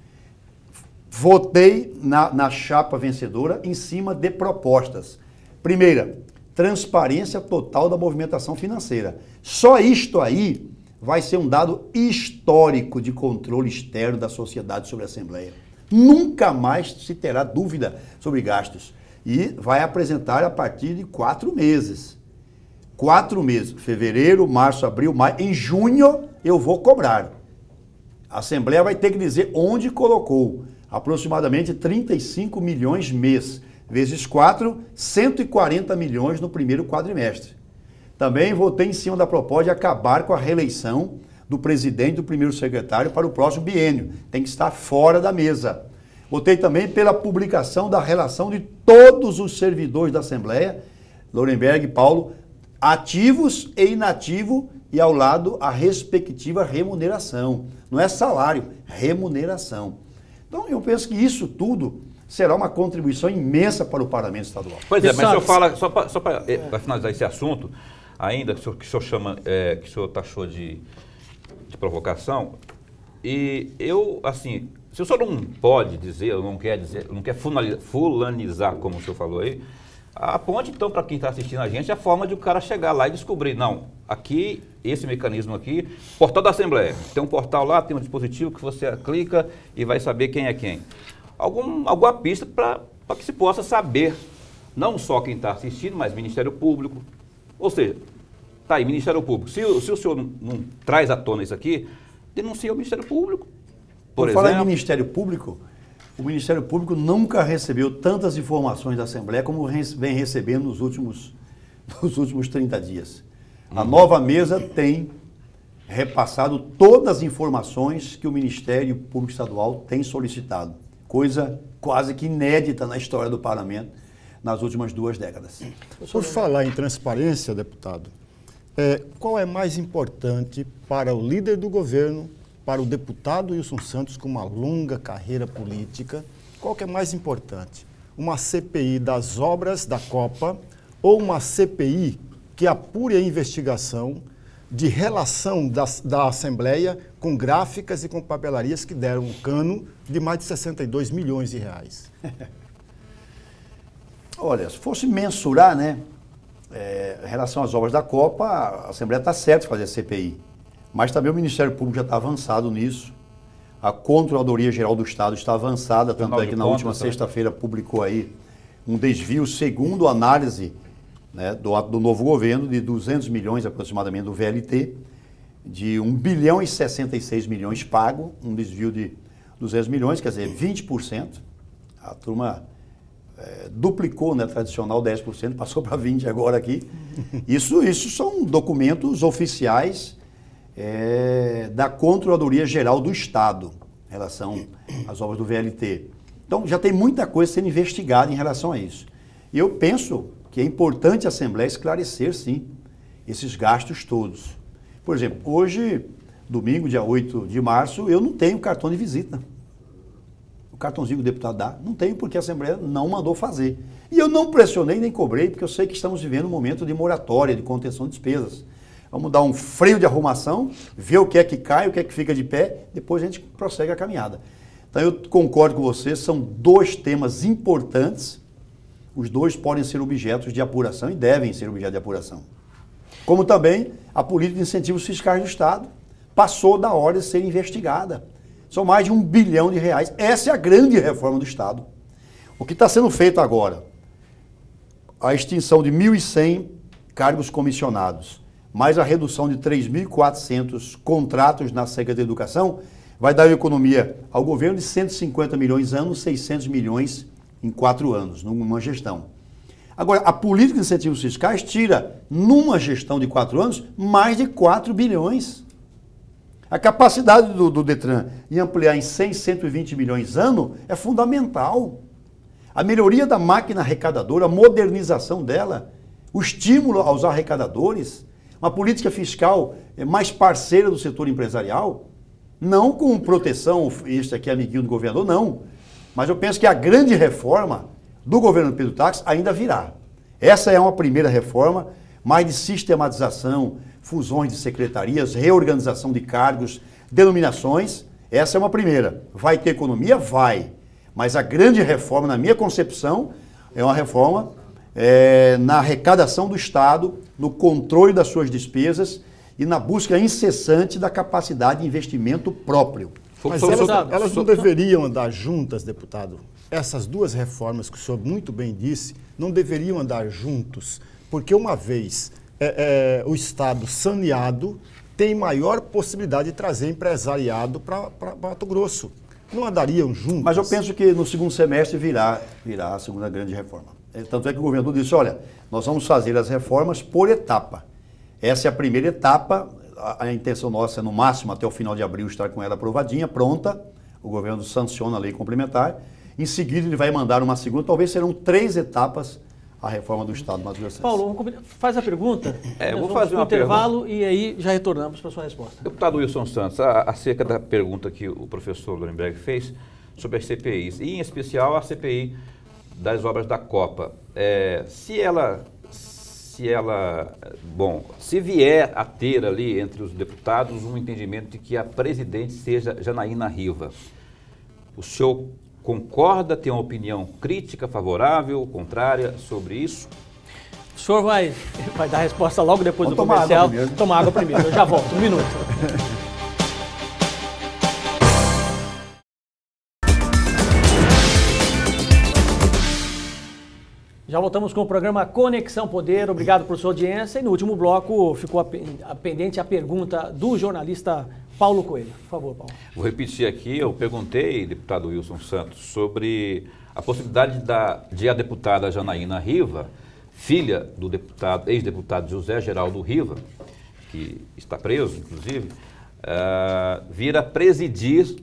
[SPEAKER 4] Votei na chapa vencedora em cima de propostas. Primeira, transparência total da movimentação financeira. Só isto aí vai ser um dado histórico de controle externo da sociedade sobre a Assembleia. Nunca mais se terá dúvida sobre gastos. E vai apresentar a partir de 4 meses. 4 meses, fevereiro, março, abril, maio. Em junho eu vou cobrar. A Assembleia vai ter que dizer onde colocou. Aproximadamente 35 milhões mês. Vezes 4, 140 milhões no primeiro quadrimestre. Também votei em cima da proposta de acabar com a reeleição do presidente e do primeiro secretário para o próximo biênio. Tem que estar fora da mesa. Votei também pela publicação da relação de todos os servidores da Assembleia, Lorenberg e Paulo, ativos e inativos, e ao lado a respectiva remuneração. Não é salário, remuneração. Então eu penso que isso tudo será uma contribuição imensa para o Parlamento Estadual.
[SPEAKER 5] Pois é, mas o senhor fala, só para finalizar esse assunto, ainda que o senhor chama, que o senhor taxou de provocação, e eu, assim, se o senhor não pode dizer, ou não quer fulanizar, como o senhor falou aí, aponte então para quem está assistindo a gente a forma de o cara chegar lá e descobrir, não, aqui, esse mecanismo aqui, portal da Assembleia, tem um portal lá, tem um dispositivo que você clica e vai saber quem é quem. Alguma pista para que se possa saber, não só quem está assistindo, mas Ministério Público, ou seja, tá aí, Ministério Público, se o senhor não traz à tona isso aqui, denuncia o Ministério Público.
[SPEAKER 4] Por falar em Ministério Público, o Ministério Público nunca recebeu tantas informações da Assembleia como vem recebendo nos últimos 30 dias. A nova mesa tem repassado todas as informações que o Ministério Público Estadual tem solicitado. Coisa quase que inédita na história do parlamento nas últimas 2 décadas.
[SPEAKER 6] Por falar em transparência, deputado, qual é mais importante para o líder do governo, para o deputado Wilson Santos, com uma longa carreira política, qual que é mais importante? Uma CPI das obras da Copa ou uma CPI que apure a investigação de relação da Assembleia com gráficas e com papelarias que deram um cano de mais de 62 milhões de reais?
[SPEAKER 4] Olha, se fosse mensurar, né, em relação às obras da Copa, a Assembleia está certa de fazer a CPI. Mas também o Ministério Público já está avançado nisso. A Controladoria Geral do Estado está avançada, tanto é que na última sexta-feira publicou aí um desvio, segundo a análise, né, do novo governo, de 200 milhões aproximadamente do VLT, de 1 bilhão e 66 milhões pago, um desvio de 200 milhões, quer dizer, 20%. A turma duplicou, né, tradicional 10%, passou para 20% agora aqui. Isso são documentos oficiais da Controladoria Geral do Estado, em relação às obras do VLT. Então, já tem muita coisa sendo investigada em relação a isso. E eu penso que é importante a Assembleia esclarecer, sim, esses gastos todos. Por exemplo, hoje, domingo, dia 8 de março, eu não tenho cartão de visita. O cartãozinho que o deputado dá, não tenho porque a Assembleia não mandou fazer. E eu não pressionei nem cobrei, porque eu sei que estamos vivendo um momento de moratória, de contenção de despesas. Vamos dar um freio de arrumação, ver o que é que cai, o que é que fica de pé, depois a gente prossegue a caminhada. Então eu concordo com você, são 2 temas importantes, os 2 podem ser objetos de apuração e devem ser objeto de apuração. Como também a política de incentivos fiscais do Estado passou da hora de ser investigada. São mais de 1 bilhão de reais. Essa é a grande reforma do Estado. O que está sendo feito agora? A extinção de 1.100 cargos comissionados, mais a redução de 3.400 contratos na Secretaria de Educação, vai dar uma economia ao governo de 150 milhões ano, 600 milhões em 4 anos, numa gestão. Agora, a política de incentivos fiscais tira, numa gestão de 4 anos, mais de 4 bilhões. A capacidade do Detran em ampliar em 100, 120 milhões ano é fundamental. A melhoria da máquina arrecadadora, a modernização dela, o estímulo aos arrecadadores, uma política fiscal mais parceira do setor empresarial, não com proteção, este aqui é amiguinho do governador, não. Mas eu penso que a grande reforma do governo Pedro Táxi ainda virá. Essa é uma primeira reforma, mais de sistematização, fusões de secretarias, reorganização de cargos, denominações. Essa é uma primeira. Vai ter economia? Vai. Mas a grande reforma, na minha concepção, é uma reforma na arrecadação do Estado, no controle das suas despesas e na busca incessante da capacidade de investimento próprio.
[SPEAKER 6] Mas elas não deveriam andar juntas, deputado? Essas 2 reformas que o senhor muito bem disse, não deveriam andar juntos, porque uma vez o Estado saneado tem maior possibilidade de trazer empresariado para Mato Grosso. Não andariam juntos?
[SPEAKER 4] Mas eu penso que no segundo semestre virá a segunda grande reforma. Tanto é que o governador disse, olha, nós vamos fazer as reformas por etapa. Essa é a primeira etapa, a intenção nossa é no máximo até o final de abril estar com ela aprovadinha, pronta, o governo sanciona a lei complementar, em seguida ele vai mandar uma segunda, talvez serão 3 etapas a reforma do Estado do Mato Grosso.
[SPEAKER 2] Paulo, faz a pergunta,
[SPEAKER 5] eu vou fazer um
[SPEAKER 2] intervalo e aí já retornamos para a sua resposta.
[SPEAKER 5] Deputado Wilson Santos, acerca da pergunta que o professor Lorenberg fez sobre as CPIs, e em especial a CPI das obras da Copa, se vier a ter ali entre os deputados um entendimento de que a presidente seja Janaína Riva, o senhor concorda, tem uma opinião crítica, favorável, contrária sobre isso?
[SPEAKER 2] O senhor vai dar a resposta logo depois do comercial. Tomar água primeiro, eu já volto, 1 minuto. Já voltamos com o programa Conexão Poder. Obrigado por sua audiência. E no último bloco ficou pendente a pergunta do jornalista Paulo Coelho. Por favor, Paulo.
[SPEAKER 5] Vou repetir aqui, eu perguntei, deputado Wilson Santos, sobre a possibilidade de a deputada Janaína Riva filha do ex-deputado José Geraldo Riva, que está preso, inclusive, vir a presidir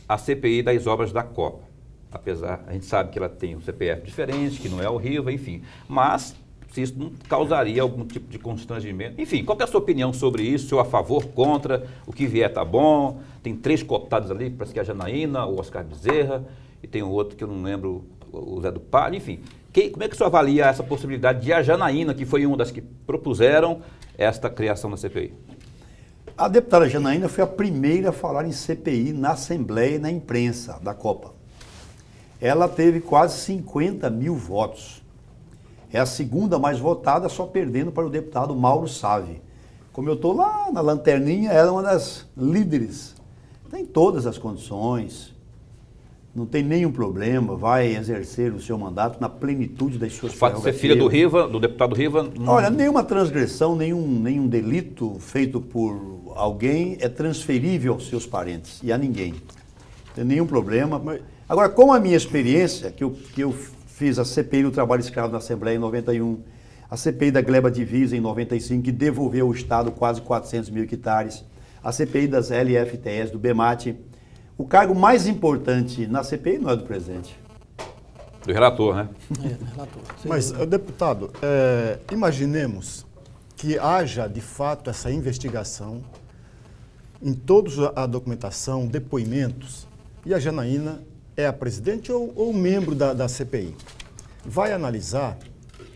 [SPEAKER 5] a CPI das obras da Copa. Apesar, a gente sabe que ela tem um CPF diferente, que não é o Riva, enfim. Mas se isso não causaria algum tipo de constrangimento. Enfim, qual que é a sua opinião sobre isso? Se eu a favor, contra, o que vier tá bom? Tem 3 cooptados ali, parece que é a Janaína, o Oscar Bezerra, e tem um outro que eu não lembro, o Zé do Palho, enfim. Como é que o senhor avalia essa possibilidade de a Janaína, que foi uma das que propuseram esta criação da CPI?
[SPEAKER 4] A deputada Janaína foi a primeira a falar em CPI na Assembleia e na imprensa da Copa. Ela teve quase 50 mil votos. É a segunda mais votada, só perdendo para o deputado Mauro Sávio. Como eu estou lá na lanterninha, ela é uma das líderes. Tem todas as condições, não tem nenhum problema, vai exercer o seu mandato na plenitude das suas prerrogativas.
[SPEAKER 5] O fato de ser filha do Riva, do deputado Riva... Não...
[SPEAKER 4] Olha, nenhuma transgressão, nenhum delito feito por alguém é transferível aos seus parentes e a ninguém. Não tem nenhum problema. Agora, com a minha experiência, que eu fiz a CPI do trabalho escravo na Assembleia em 91, a CPI da gleba divisa em 95, que devolveu ao Estado quase 400 mil hectares, a CPI das LFTS, do BEMAT. O cargo mais importante na CPI não é do presidente.
[SPEAKER 5] Do relator, né?
[SPEAKER 2] Do relator.
[SPEAKER 6] Mas, deputado, imaginemos que haja, de fato, essa investigação, em toda a documentação, depoimentos, e a Janaína é a presidente ou membro da CPI. Vai analisar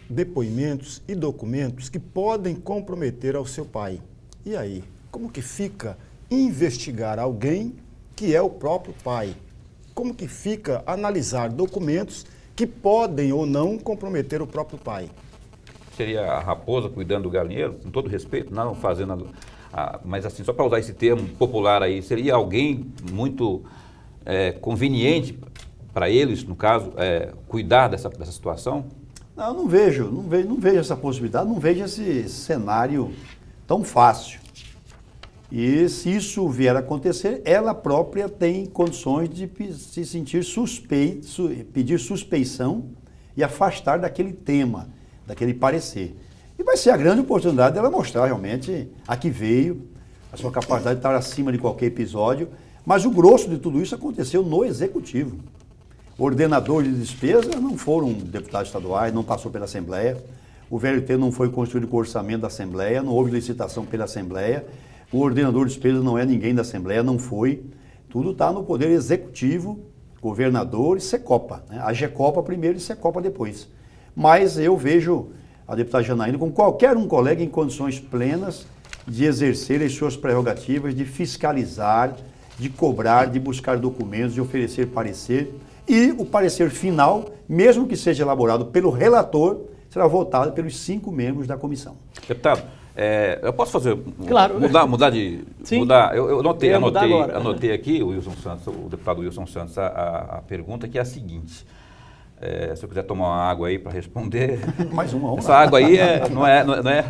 [SPEAKER 6] depoimentos e documentos que podem comprometer ao seu pai. E aí, como que fica investigar alguém que é o próprio pai? Como que fica analisar documentos que podem ou não comprometer o próprio pai?
[SPEAKER 5] Seria a raposa cuidando do galinheiro, com todo respeito, não fazendo... mas assim, só para usar esse termo popular aí, seria alguém muito conveniente para eles, no caso, cuidar dessa situação?
[SPEAKER 4] Não vejo essa possibilidade, não vejo esse cenário tão fácil. E se isso vier a acontecer, ela própria tem condições de se sentir pedir suspeição e afastar daquele tema, daquele parecer. E vai ser a grande oportunidade dela mostrar realmente a que veio, a sua capacidade de estar acima de qualquer episódio. Mas o grosso de tudo isso aconteceu no Executivo. O ordenador de despesa não foram deputados estaduais, não passou pela Assembleia. O VLT não foi construído com o orçamento da Assembleia, não houve licitação pela Assembleia. O ordenador de despesas não é ninguém da Assembleia, não foi. Tudo está no Poder Executivo, governador e Secopa, né? A Gecopa primeiro e Secopa depois. Mas eu vejo a deputada Janaína com qualquer um colega em condições plenas de exercer as suas prerrogativas, de fiscalizar, de cobrar, de buscar documentos, de oferecer parecer. E o parecer final, mesmo que seja elaborado pelo relator, será votado pelos 5 membros da comissão.
[SPEAKER 5] Deputado, eu posso fazer...
[SPEAKER 2] Claro.
[SPEAKER 5] Mudar de...
[SPEAKER 2] Sim.
[SPEAKER 5] Mudar, eu anotei aqui, o Wilson Santos, o deputado Wilson Santos, a pergunta que é a seguinte. Se eu quiser tomar uma água aí para responder...
[SPEAKER 4] Mais uma.
[SPEAKER 5] Essa água aí não é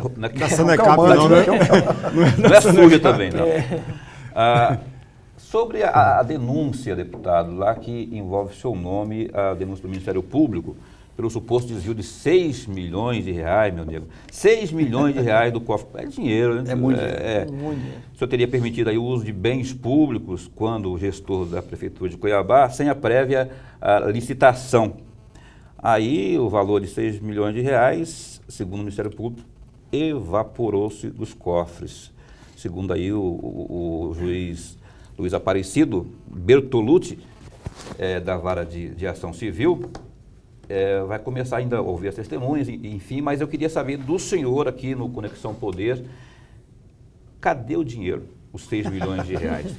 [SPEAKER 5] suja também, não. Sobre a denúncia, deputado, lá que envolve seu nome, a denúncia do Ministério Público, pelo suposto desvio de 6 milhões de reais, meu amigo. 6 milhões de reais do cofre. É dinheiro, né?
[SPEAKER 4] É muito dinheiro.
[SPEAKER 5] O senhor teria permitido aí o uso de bens públicos quando o gestor da Prefeitura de Cuiabá, sem a prévia licitação. Aí o valor de 6 milhões de reais, segundo o Ministério Público, evaporou-se dos cofres. Segundo aí o juiz Luiz Aparecido Bertolucci, da Vara de Ação Civil, vai começar ainda a ouvir as testemunhas, enfim, mas eu queria saber do senhor aqui no Conexão Poder, cadê o dinheiro, os 6 milhões de reais?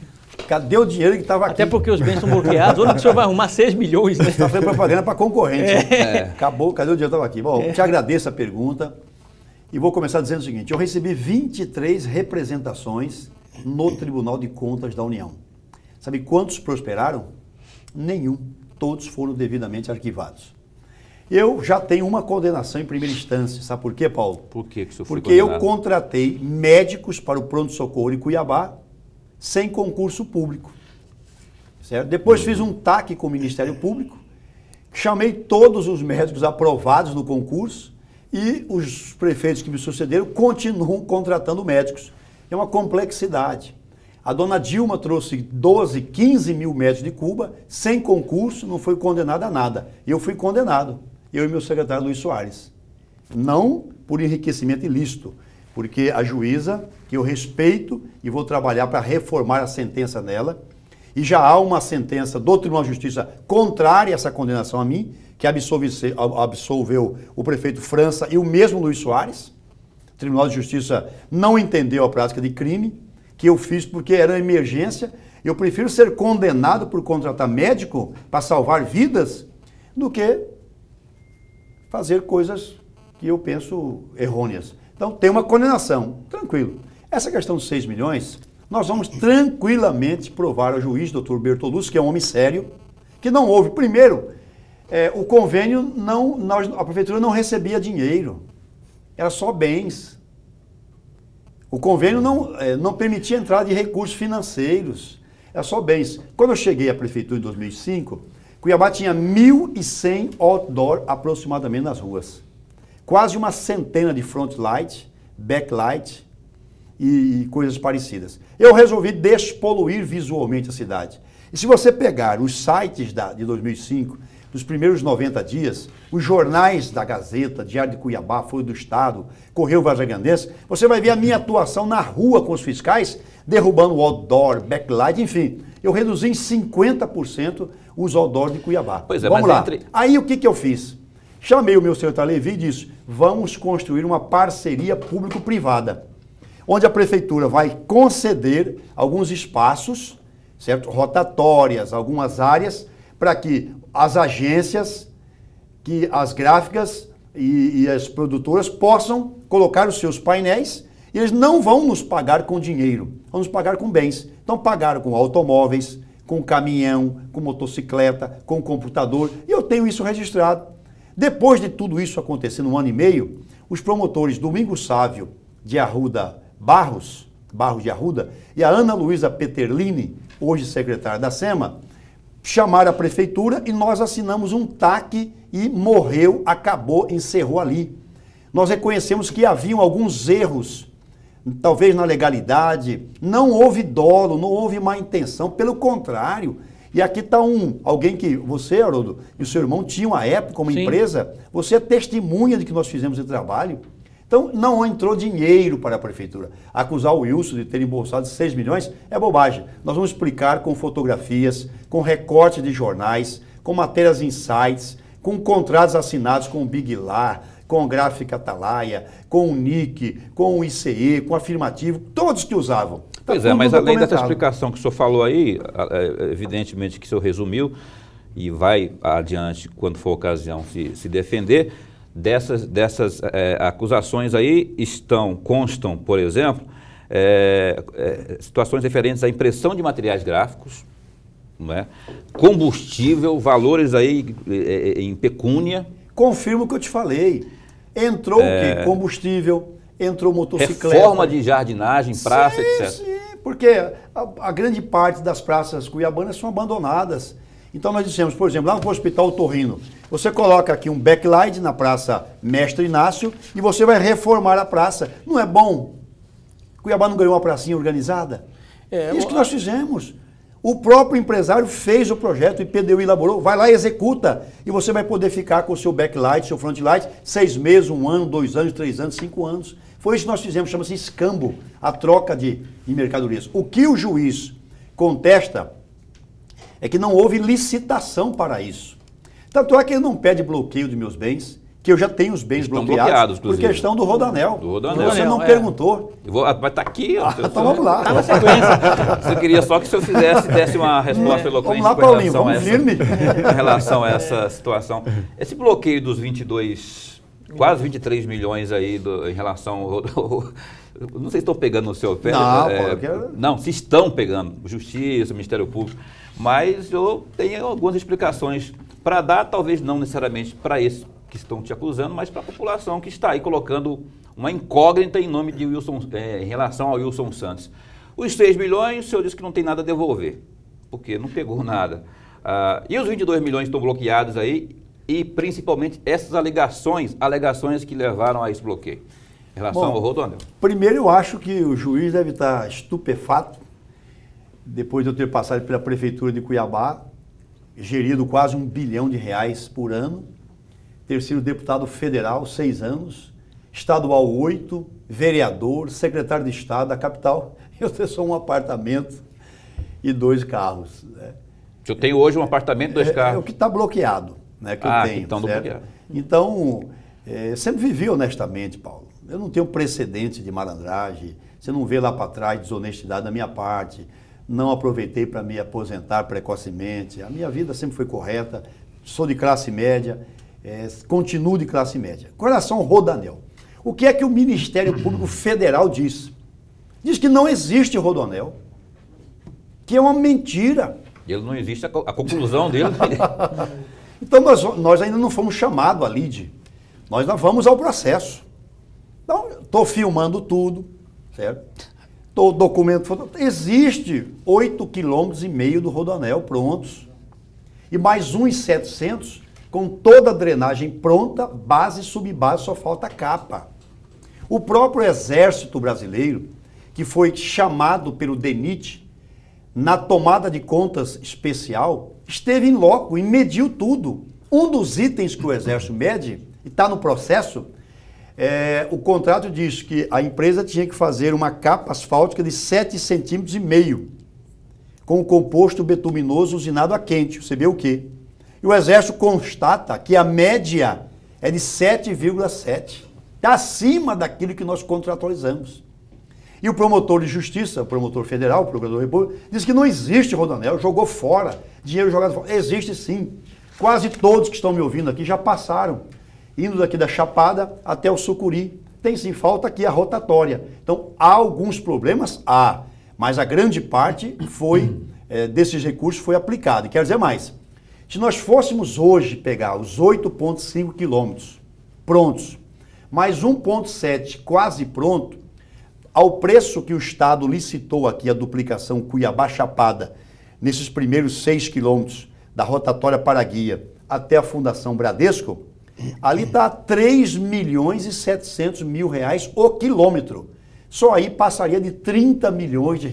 [SPEAKER 4] Cadê o dinheiro que estava aqui?
[SPEAKER 2] Até porque os bens são bloqueados, onde que o senhor vai arrumar 6 milhões? Né?
[SPEAKER 4] Você está fazendo propaganda para concorrente. Acabou, cadê o dinheiro que estava aqui? Bom, te agradeço a pergunta e vou começar dizendo o seguinte, eu recebi 23 representações no Tribunal de Contas da União. Sabe quantos prosperaram? Nenhum. Todos foram devidamente arquivados. Eu já tenho uma condenação em primeira instância. Sabe por quê, Paulo?
[SPEAKER 5] Por que o senhor foi
[SPEAKER 4] Porque eu contratei médicos para o pronto-socorro em Cuiabá sem concurso público. Certo? Depois fiz um TAC com o Ministério Público, chamei todos os médicos aprovados no concurso E os prefeitos que me sucederam continuam contratando médicos. É uma complexidade. A dona Dilma trouxe 12, 15 mil médicos de Cuba, sem concurso, não foi condenada a nada. Eu fui condenado, eu e meu secretário Luiz Soares. Não por enriquecimento ilícito, porque a juíza, que eu respeito e vou trabalhar para reformar a sentença dela, e já há uma sentença do Tribunal de Justiça contrária a essa condenação a mim, que absolveu o prefeito França e o mesmo Luiz Soares. O Tribunal de Justiça não entendeu a prática de crime, que eu fiz porque era uma emergência. Eu prefiro ser condenado por contratar médico para salvar vidas do que fazer coisas que eu penso errôneas. Então tem uma condenação, tranquilo. Essa questão dos 6 milhões, nós vamos tranquilamente provar ao juiz, doutor Bertolucci, que é um homem sério, que não houve. Primeiro, o convênio, a prefeitura não recebia dinheiro, era só bens. O convênio não permitia entrada de recursos financeiros, era só bens. Quando eu cheguei à prefeitura em 2005, Cuiabá tinha 1.100 outdoor aproximadamente nas ruas. Quase uma centena de front light, backlight e coisas parecidas. Eu resolvi despoluir visualmente a cidade. E se você pegar os sites de 2005, dos primeiros 90 dias, os jornais da Gazeta, Diário de Cuiabá, Folha do Estado, Correio Vazagandense, você vai ver a minha atuação na rua com os fiscais, derrubando o outdoor, backlight, enfim. Eu reduzi em 50% os outdoors de Cuiabá.
[SPEAKER 5] Pois é,
[SPEAKER 4] vamos
[SPEAKER 5] mas
[SPEAKER 4] lá. Aí o que eu fiz? Chamei o meu secretário Levi e disse, vamos construir uma parceria público-privada, onde a prefeitura vai conceder alguns espaços, certo? Rotatórias, algumas áreas, para que as agências, que as gráficas e as produtoras possam colocar os seus painéis, e eles não vão nos pagar com dinheiro, vão nos pagar com bens. Então pagaram com automóveis, com caminhão, com motocicleta, com computador, e eu tenho isso registrado. Depois de tudo isso acontecer no 1 ano e meio, os promotores Domingos Sávio de Arruda Barros de Arruda, e a Ana Luísa Peterlini, hoje secretária da SEMA, chamaram a prefeitura e nós assinamos um TAC e morreu, acabou, encerrou ali. Nós reconhecemos que haviam alguns erros, talvez na legalidade, não houve dolo, não houve má intenção, pelo contrário. E aqui está alguém que você, Haroldo, e o seu irmão tinham à época uma empresa, você é testemunha de que nós fizemos esse trabalho. Então, não entrou dinheiro para a prefeitura. Acusar o Wilson de ter embolsado 6 milhões é bobagem. Nós vamos explicar com fotografias, com recortes de jornais, com matérias em sites, com contratos assinados com o Big Lá, com a Gráfica Atalaia, com o NIC, com o ICE, com o Afirmativo, todos que usavam.
[SPEAKER 5] Pois é, mas além dessa explicação que o senhor falou aí, evidentemente que o senhor resumiu e vai adiante, quando for ocasião, se defender, dessas acusações aí constam, por exemplo, situações referentes à impressão de materiais gráficos, não é? Combustível, valores aí em pecúnia.
[SPEAKER 4] Confirmo o que eu te falei. Entrou o quê? Combustível, entrou motocicleta.
[SPEAKER 5] Reforma de jardinagem, praça, etc.
[SPEAKER 4] Sim, porque a grande parte das praças cuiabanas são abandonadas. Então nós dissemos, por exemplo, lá no Hospital Torrino, você coloca aqui um backlight na Praça Mestre Inácio e você vai reformar a praça. Não é bom? Cuiabá não ganhou uma pracinha organizada? Isso que nós fizemos. O próprio empresário fez o projeto, o IPTU elaborou, vai lá e executa. E você vai poder ficar com o seu backlight, seu frontlight, 6 meses, 1 ano, 2 anos, 3 anos, 5 anos. Foi isso que nós fizemos, chama-se escambo, a troca de mercadorias. O que o juiz contesta é que não houve licitação para isso. Tanto é que ele não pede bloqueio de meus bens, que eu já tenho os bens bloqueados por questão do Rodanel. Você não perguntou.
[SPEAKER 5] Vai estar aqui.
[SPEAKER 4] Então vamos lá.
[SPEAKER 5] Tá na sequência. Você queria só que o senhor desse uma resposta eloquente.
[SPEAKER 4] Vamos lá, Paulinho, vamos firme.
[SPEAKER 5] Em relação a essa situação. Esse bloqueio dos 22, quase 23 milhões aí em relação ao... Não sei se estão pegando no seu pé. Não, se estão pegando. Justiça, Ministério Público. Mas eu tenho algumas explicações para dar, talvez não necessariamente para esse que estão te acusando, mas para a população que está aí colocando uma incógnita em nome de Wilson, em relação ao Wilson Santos. Os 6 milhões, o senhor disse que não tem nada a devolver, porque não pegou nada. E os 22 milhões estão bloqueados aí, e principalmente essas alegações que levaram a esse bloqueio em relação ao Rodoanel?
[SPEAKER 4] Primeiro, eu acho que o juiz deve estar estupefato, depois de eu ter passado pela Prefeitura de Cuiabá, gerido quase R$1 bilhão por ano, ter sido deputado federal 6 anos, estadual 8, vereador, secretário de Estado da capital, eu tenho só um apartamento e 2 carros. Né?
[SPEAKER 5] O senhor tem hoje um apartamento e 2 carros?
[SPEAKER 4] É o que está bloqueado, né, que eu tenho.
[SPEAKER 5] Então, bloqueado.
[SPEAKER 4] Então, sempre vivi honestamente, Paulo. Eu não tenho precedente de malandragem, você não vê lá para trás desonestidade da minha parte, não aproveitei para me aposentar precocemente, a minha vida sempre foi correta, sou de classe média, continuo de classe média. Com relação ao Rodoanel, o que é que o Ministério Público Federal diz? Diz que não existe Rodoanel, que é uma mentira.
[SPEAKER 5] Ele não existe, a conclusão dele.
[SPEAKER 4] Então nós ainda não fomos chamados à lide, nós não vamos ao processo. Então, estou filmando tudo, certo? Estou documentando, existe 8,5 km do Rodoanel prontos, e mais 1,700 com toda a drenagem pronta, base e subbase, só falta a capa. O próprio Exército Brasileiro, que foi chamado pelo DENIT, na tomada de contas especial, esteve em loco e mediu tudo. Um dos itens que o Exército mede, e está no processo, o contrato diz que a empresa tinha que fazer uma capa asfáltica de 7,5 centímetros, com o composto betuminoso usinado a quente, você vê o quê? E o Exército constata que a média é de 7,7. Está acima daquilo que nós contratualizamos. E o promotor de justiça, o promotor federal, o procurador da República, diz que não existe Rodoanel, jogou fora, dinheiro jogado fora. Existe sim. Quase todos que estão me ouvindo aqui já passaram, indo daqui da Chapada até o Sucuri. Tem sim, falta aqui a rotatória. Então, há alguns problemas? Há, mas a grande parte desses recursos foi aplicado. E quero dizer mais, se nós fôssemos hoje pegar os 8,5 quilômetros prontos, mais 1,7 quase pronto, ao preço que o Estado licitou aqui a duplicação Cuiabá-Chapada, nesses primeiros 6 quilômetros da rotatória Paraguia até a Fundação Bradesco, ali está R$3.700.000 o quilômetro. Só aí passaria de R$30 milhões.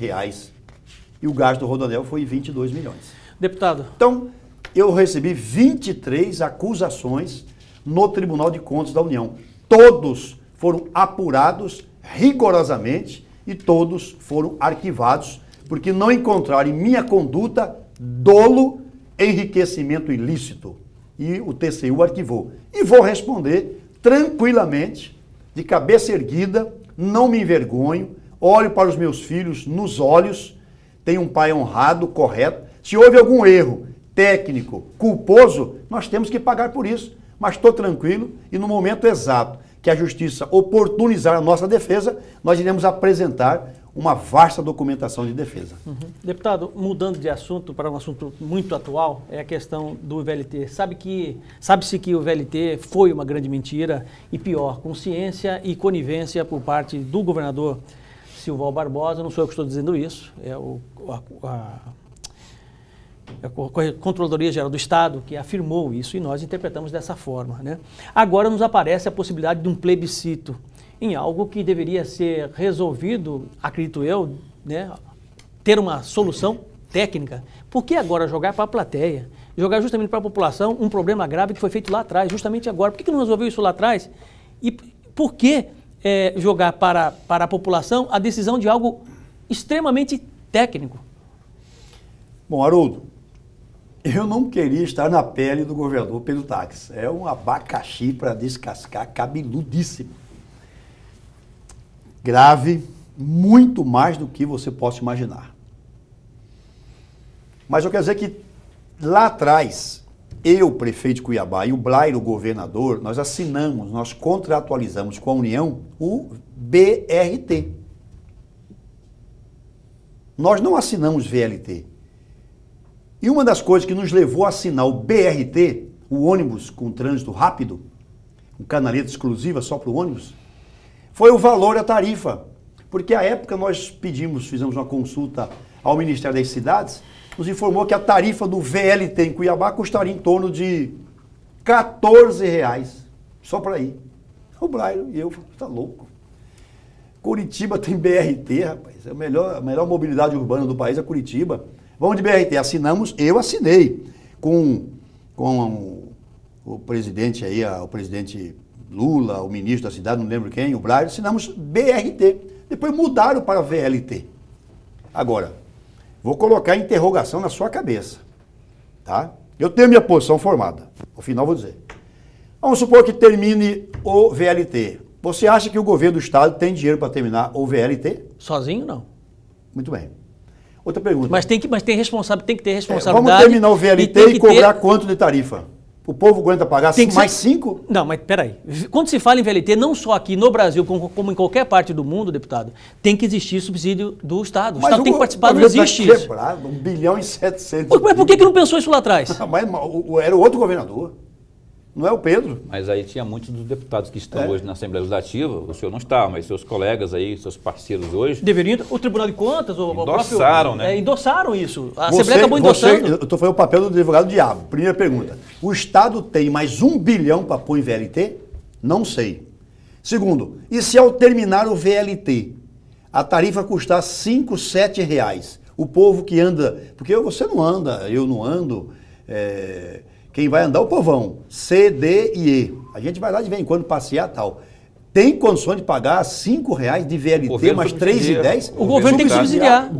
[SPEAKER 4] E o gasto do Rodoanel foi 22 milhões.
[SPEAKER 2] Deputado.
[SPEAKER 4] Então, eu recebi 23 acusações no Tribunal de Contas da União. Todos foram apurados rigorosamente e todos foram arquivados, porque não encontraram em minha conduta dolo, enriquecimento ilícito. E o TCU arquivou. E vou responder tranquilamente, de cabeça erguida, não me envergonho, olho para os meus filhos nos olhos, tenho um pai honrado, correto. Se houve algum erro técnico, culposo, nós temos que pagar por isso. Mas estou tranquilo e no momento exato que a Justiça oportunizar a nossa defesa, nós iremos apresentar uma vasta documentação de defesa.
[SPEAKER 2] Deputado, mudando de assunto para um assunto muito atual, é a questão do VLT. Sabe-se que o VLT foi uma grande mentira e pior, com ciência e conivência por parte do governador Silval Barbosa, não sou eu que estou dizendo isso, é a Controladoria Geral do Estado que afirmou isso e nós interpretamos dessa forma, né? Agora nos aparece a possibilidade de um plebiscito em algo que deveria ser resolvido, acredito eu, né? Ter uma solução técnica. Por que agora jogar para a plateia? Jogar justamente para a população um problema grave que foi feito lá atrás, justamente agora. Por que não resolveu isso lá atrás? E por que jogar para a população a decisão de algo extremamente técnico?
[SPEAKER 4] Bom, Haroldo, eu não queria estar na pele do governador Pedro Taques. É um abacaxi para descascar, cabeludíssimo. Grave, muito mais do que você possa imaginar. Mas eu quero dizer que lá atrás, eu, prefeito de Cuiabá, e o Blairo, governador, nós assinamos, nós contratualizamos com a União o BRT. Nós não assinamos VLT. E uma das coisas que nos levou a assinar o BRT, o ônibus com trânsito rápido, com canaleta exclusiva só para o ônibus, foi o valor da tarifa. Porque à época nós fizemos uma consulta ao Ministério das Cidades, nos informou que a tarifa do VLT em Cuiabá custaria em torno de R$14 só para ir. O Brairo e eu, tá louco. Curitiba tem BRT, rapaz. É a melhor mobilidade urbana do país é Curitiba. Vamos de BRT. Assinamos, eu assinei com o presidente aí, o presidente Lula, o ministro da cidade, não lembro quem, o Brairo, assinamos BRT. Depois mudaram para VLT. Agora, vou colocar interrogação na sua cabeça, tá? Eu tenho minha posição formada. Ao final vou dizer. Vamos supor que termine o VLT. Você acha que o governo do estado tem dinheiro para terminar o VLT?
[SPEAKER 2] Sozinho, não.
[SPEAKER 4] Muito bem. Outra pergunta.
[SPEAKER 2] Mas tem que ter responsabilidade.
[SPEAKER 4] Vamos terminar o VLT e cobrar quanto de tarifa? O povo aguenta pagar mais 5?
[SPEAKER 2] Não, mas peraí. Quando se fala em VLT, não só aqui no Brasil, como em qualquer parte do mundo, deputado, tem que existir subsídio do Estado. O Estado tem que participar, não existe isso.
[SPEAKER 4] Quebrado, 1 bilhão e 700.
[SPEAKER 2] Mas por que não pensou isso lá atrás?
[SPEAKER 4] Mas era o outro governador. Não é o Pedro.
[SPEAKER 5] Mas aí tinha muitos dos deputados que estão hoje na Assembleia Legislativa, o senhor não está, mas seus colegas aí, seus parceiros hoje...
[SPEAKER 2] Deveriam, o Tribunal de Contas,
[SPEAKER 5] endossaram, né?
[SPEAKER 2] Endossaram isso. A Assembleia acabou endossando.
[SPEAKER 4] Eu estou fazendo o papel do advogado diabo. Primeira pergunta. O Estado tem mais 1 bilhão para pôr em VLT? Não sei. Segundo, e se ao terminar o VLT, a tarifa custar R$ 5, R$ 7, o povo que anda... Porque você não anda, eu não ando... Quem vai andar é o povão, C, D e E. A gente vai lá de vez em quando passear e tal. Tem condições de pagar R$ 5 de VLT, mais 3,10?
[SPEAKER 2] O governo tem que subsidiar.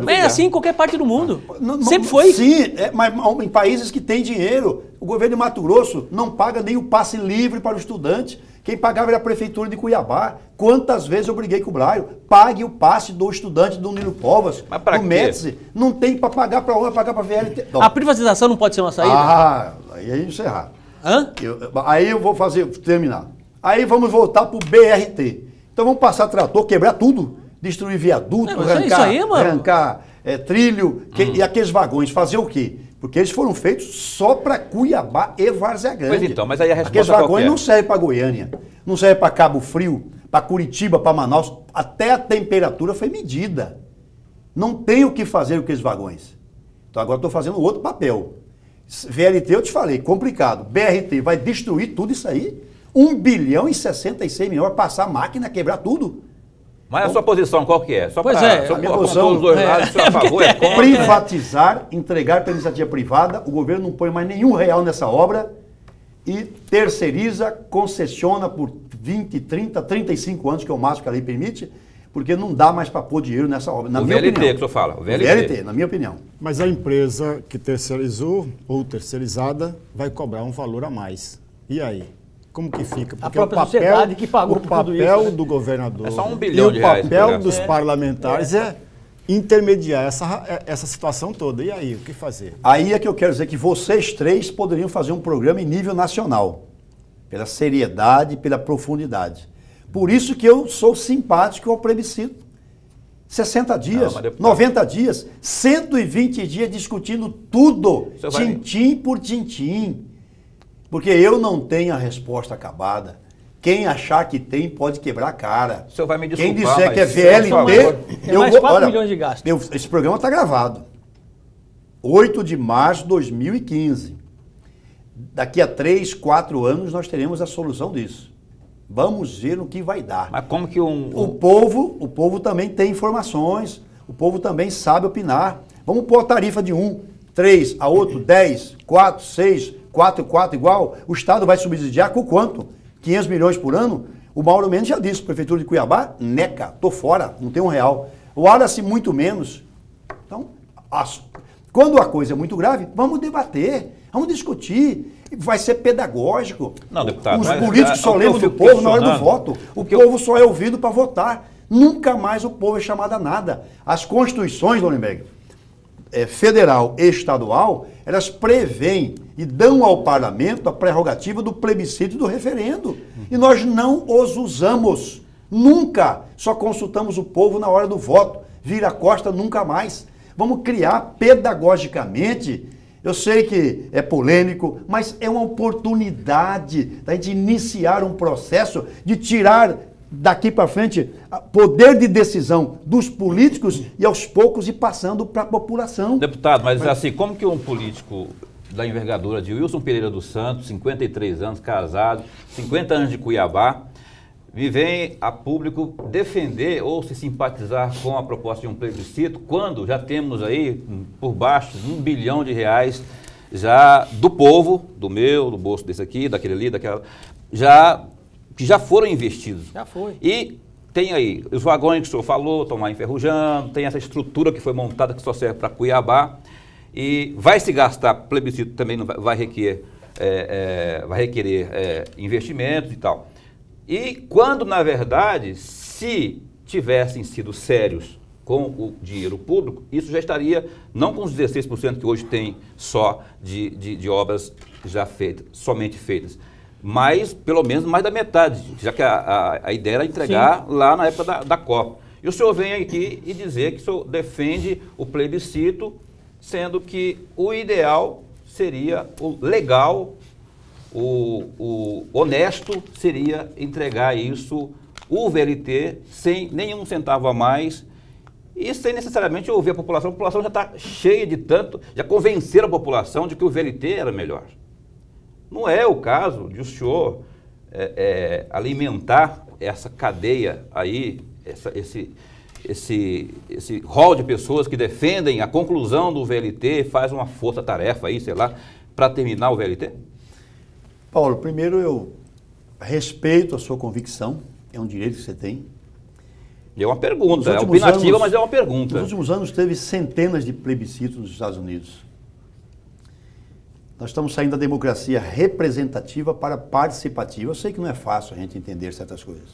[SPEAKER 2] É assim em qualquer parte do mundo. Sempre foi.
[SPEAKER 4] Sim, mas em países que têm dinheiro, o governo de Mato Grosso não paga nem o passe livre para o estudante. Quem pagava era a prefeitura de Cuiabá. Quantas vezes eu briguei com o Braio? Pague o passe do estudante do Nilo Povas, do Médici. Não tem para pagar para onde, pagar para VLT.
[SPEAKER 2] A privatização não pode ser uma saída?
[SPEAKER 4] Aí a gente encerrar.
[SPEAKER 2] Hã?
[SPEAKER 4] Aí eu vou terminar. Aí vamos voltar para o BRT. Então vamos passar trator, quebrar tudo, destruir viaduto, arrancar trilho, e aqueles vagões, fazer o quê? Porque eles foram feitos só para Cuiabá e Várzea Grande.
[SPEAKER 5] Pois então, mas aí a resposta
[SPEAKER 4] aqueles vagões não servem para Goiânia, não servem para Cabo Frio, para Curitiba, para Manaus. Até a temperatura foi medida. Não tem o que fazer com aqueles vagões. Então agora estou fazendo outro papel. VLT eu te falei, complicado. BRT vai destruir tudo isso aí? 1 bilhão e 66 milhões, vai passar a máquina, quebrar tudo.
[SPEAKER 5] Mas a sua posição qual que é? Só
[SPEAKER 2] pois
[SPEAKER 5] a
[SPEAKER 4] minha posição
[SPEAKER 5] os dois lados, a favor, é contra.
[SPEAKER 4] Privatizar, entregar para a iniciativa privada, o governo não põe mais nenhum real nessa obra e terceiriza, concessiona por 20, 30, 35 anos, que é o máximo que a lei permite, porque não dá mais para pôr dinheiro nessa obra, na minha opinião.
[SPEAKER 5] O VLT que o senhor fala. O
[SPEAKER 4] VLT, na minha opinião.
[SPEAKER 6] Mas a empresa que terceirizou ou terceirizada vai cobrar um valor a mais. E aí? Como que fica? Porque
[SPEAKER 2] a própria sociedade que pagou por tudo isso.
[SPEAKER 6] O papel do governador
[SPEAKER 5] é só 1 bilhão de reais.
[SPEAKER 6] E o papel dos parlamentares é intermediar essa situação toda. E aí, o que fazer?
[SPEAKER 4] Aí é que eu quero dizer que vocês três poderiam fazer um programa em nível nacional. Pela seriedade, pela profundidade. Por isso que eu sou simpático ao plebiscito. 60 dias, 90 dias, 120 dias discutindo tudo, tintim por tintim. Porque eu não tenho a resposta acabada. Quem achar que tem pode quebrar a cara.
[SPEAKER 5] O senhor vai me desculpar,
[SPEAKER 4] quem disser que é VLT,
[SPEAKER 2] eu vou... 4 milhões de gastos.
[SPEAKER 4] Esse programa está gravado. 8 de março de 2015. Daqui a 3, 4 anos nós teremos a solução disso. Vamos ver no que vai dar.
[SPEAKER 5] Mas como que
[SPEAKER 4] o povo também tem informações, o povo também sabe opinar. Vamos pôr a tarifa de 1, 3, a outro 10, 4, 6, 4 igual. O Estado vai subsidiar com quanto? 500 milhões por ano? O Mauro Mendes já disse, Prefeitura de Cuiabá, neca, tô fora, não tem R$1. O Wallace muito menos. Então, quando a coisa é muito grave, vamos debater, vamos discutir. Vai ser pedagógico.
[SPEAKER 5] Não, deputado,
[SPEAKER 4] os políticos só lembram do povo na hora do voto. O povo só é ouvido para votar. Nunca mais o povo é chamado a nada. As constituições, Lorenberg, federal e estadual, elas prevêem e dão ao parlamento a prerrogativa do plebiscito e do referendo. E nós não os usamos. Nunca. Só consultamos o povo na hora do voto. Vira costa nunca mais. Vamos criar pedagogicamente. Eu sei que é polêmico, mas é uma oportunidade da gente iniciar um processo de tirar daqui para frente poder de decisão dos políticos e aos poucos ir passando para a população.
[SPEAKER 5] Deputado, mas assim, como que um político da envergadura de Wilson Pereira dos Santos, 53 anos, casado, 50 anos de Cuiabá, me vem a público defender ou se simpatizar com a proposta de um plebiscito, quando já temos aí, por baixo, R$1 bilhão já do povo, do meu, do bolso desse aqui, daquele ali, daquela, que já foram investidos.
[SPEAKER 2] Já foi.
[SPEAKER 5] E tem aí os vagões que o senhor falou, estão lá enferrujando, tem essa estrutura que foi montada que só serve para Cuiabá, e vai se gastar, plebiscito também vai requerer investimentos e tal. E quando, na verdade, se tivessem sido sérios com o dinheiro público, isso já estaria, não com os 16% que hoje tem só de obras já feitas, somente feitas, mas pelo menos mais da metade, já que a ideia era entregar lá na época da Copa. E o senhor vem aqui e dizer que o senhor defende o plebiscito, sendo que o ideal seria o legal, o honesto seria entregar isso, o VLT, sem nenhum centavo a mais e sem necessariamente ouvir a população já está cheia de tanto, já convenceram a população de que o VLT era melhor. Não é o caso de o senhor alimentar essa cadeia aí, esse rol de pessoas que defendem a conclusão do VLT, faz uma força-tarefa aí, sei lá, para terminar o VLT?
[SPEAKER 4] Paulo, primeiro eu respeito a sua convicção, é um direito que você tem.
[SPEAKER 5] É uma pergunta, é opinativa, mas é uma pergunta.
[SPEAKER 4] Nos últimos anos teve centenas de plebiscitos nos Estados Unidos. Nós estamos saindo da democracia representativa para participativa. Eu sei que não é fácil a gente entender certas coisas.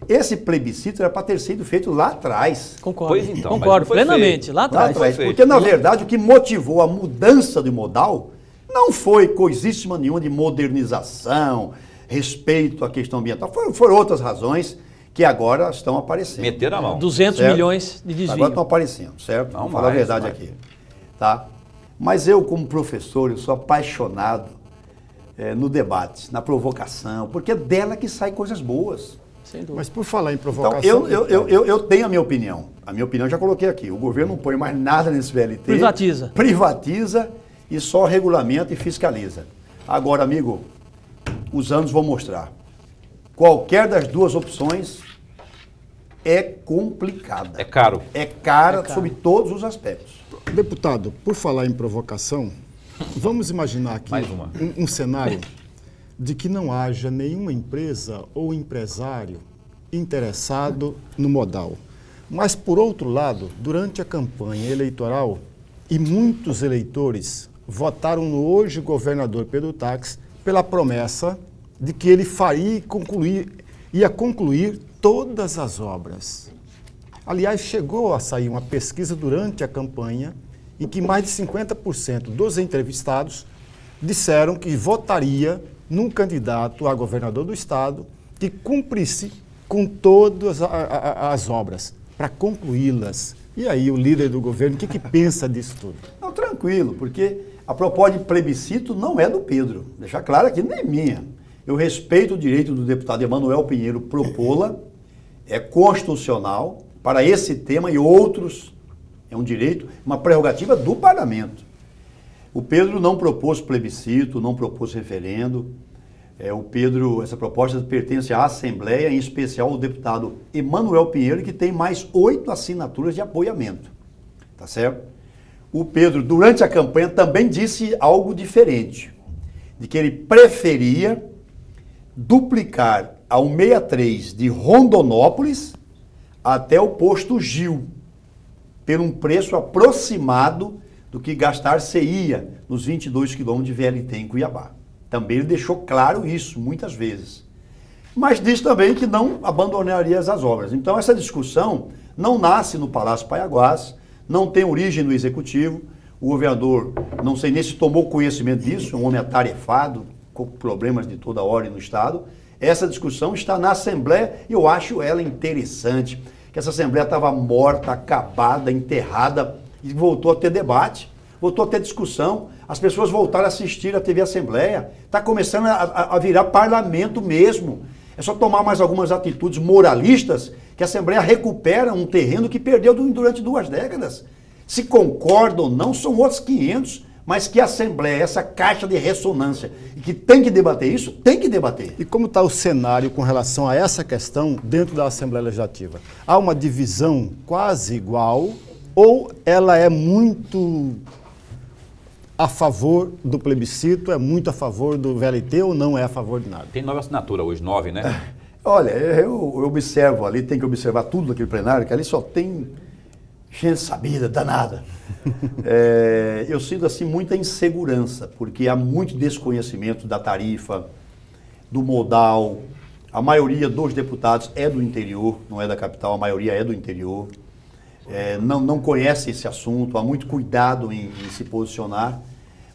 [SPEAKER 4] Esse plebiscito era para ter sido feito lá atrás.
[SPEAKER 2] Concordo,
[SPEAKER 5] pois então,
[SPEAKER 2] concordo plenamente, lá atrás.
[SPEAKER 4] Porque, na verdade, o que motivou a mudança do modal não foi coisíssima nenhuma de modernização, respeito à questão ambiental. Foram outras razões que agora estão aparecendo.
[SPEAKER 5] Meteram a mão.
[SPEAKER 2] 200
[SPEAKER 4] certo?
[SPEAKER 2] milhões de desvio.
[SPEAKER 4] Agora estão aparecendo, certo?
[SPEAKER 5] Não,
[SPEAKER 4] vou falar a verdade
[SPEAKER 5] mais.
[SPEAKER 4] aqui. Tá? Mas eu, como professor, eu sou apaixonado no debate, na provocação, porque é dela que saem coisas boas.
[SPEAKER 2] Sem dúvida.
[SPEAKER 6] Mas por falar em
[SPEAKER 4] Então,
[SPEAKER 6] provocação...
[SPEAKER 4] eu tenho a minha opinião. A minha opinião eu já coloquei aqui. O governo não põe mais nada nesse VLT.
[SPEAKER 2] Privatiza.
[SPEAKER 4] Privatiza e só regulamenta e fiscaliza. Agora, amigo, os anos vão mostrar. Qualquer das duas opções é complicada.
[SPEAKER 5] É caro.
[SPEAKER 4] É cara sob todos os aspectos.
[SPEAKER 6] Deputado, por falar em provocação, vamos imaginar aqui
[SPEAKER 5] Mais uma.
[SPEAKER 6] um cenário de que não haja nenhuma empresa ou empresário interessado no modal. Mas, por outro lado, durante a campanha eleitoral, e muitos eleitores votaram no hoje governador Pedro Táxi pela promessa de que ele ia concluir todas as obras. Aliás, chegou a sair uma pesquisa durante a campanha em que mais de 50% dos entrevistados disseram que votaria num candidato a governador do estado que cumprisse com todas as obras, para concluí-las. E aí o líder do governo, o que pensa disso tudo?
[SPEAKER 4] Não, tranquilo, porque a proposta de plebiscito não é do Pedro. Deixar claro aqui, não é minha. Eu respeito o direito do deputado Emanuel Pinheiro propô-la, é constitucional, para esse tema e outros, é um direito, uma prerrogativa do parlamento. O Pedro não propôs plebiscito, não propôs referendo. O Pedro, essa proposta pertence à Assembleia, em especial ao deputado Emanuel Pinheiro, que tem mais 8 assinaturas de apoiamento. Tá certo? O Pedro, durante a campanha, também disse algo diferente, de que ele preferia duplicar a 163 de Rondonópolis até o posto Gil, por um preço aproximado do que gastar-se-ia nos 22 quilômetros de VLT em Cuiabá. Também ele deixou claro isso muitas vezes. Mas diz também que não abandonaria as obras. Então essa discussão não nasce no Palácio Paiaguás, não tem origem no Executivo. O governador, não sei nem se tomou conhecimento disso, é um homem atarefado, com problemas de toda ordem no Estado. Essa discussão está na Assembleia e eu acho ela interessante, que essa Assembleia estava morta, acabada, enterrada, e voltou a ter debate, voltou a ter discussão, as pessoas voltaram a assistir a TV Assembleia, está começando a virar parlamento mesmo. É só tomar mais algumas atitudes moralistas que a Assembleia recupera um terreno que perdeu durante 2 décadas. Se concorda ou não, são outros 500, mas que a Assembleia, essa caixa de ressonância, e que tem que debater isso, tem que debater.
[SPEAKER 6] E como está o cenário com relação a essa questão dentro da Assembleia Legislativa? Há uma divisão quase igual ou ela é muito a favor do plebiscito, é muito a favor do VLT ou não é a favor de nada?
[SPEAKER 5] Tem 9 assinaturas hoje, 9, né?
[SPEAKER 4] Olha, eu observo ali, tem que observar tudo naquele plenário, que ali só tem gente sabida, danada. Eu sinto assim muita insegurança, porque há muito desconhecimento da tarifa, do modal. A maioria dos deputados é do interior, não é da capital, a maioria é do interior. Não conhece esse assunto, há muito cuidado em se posicionar.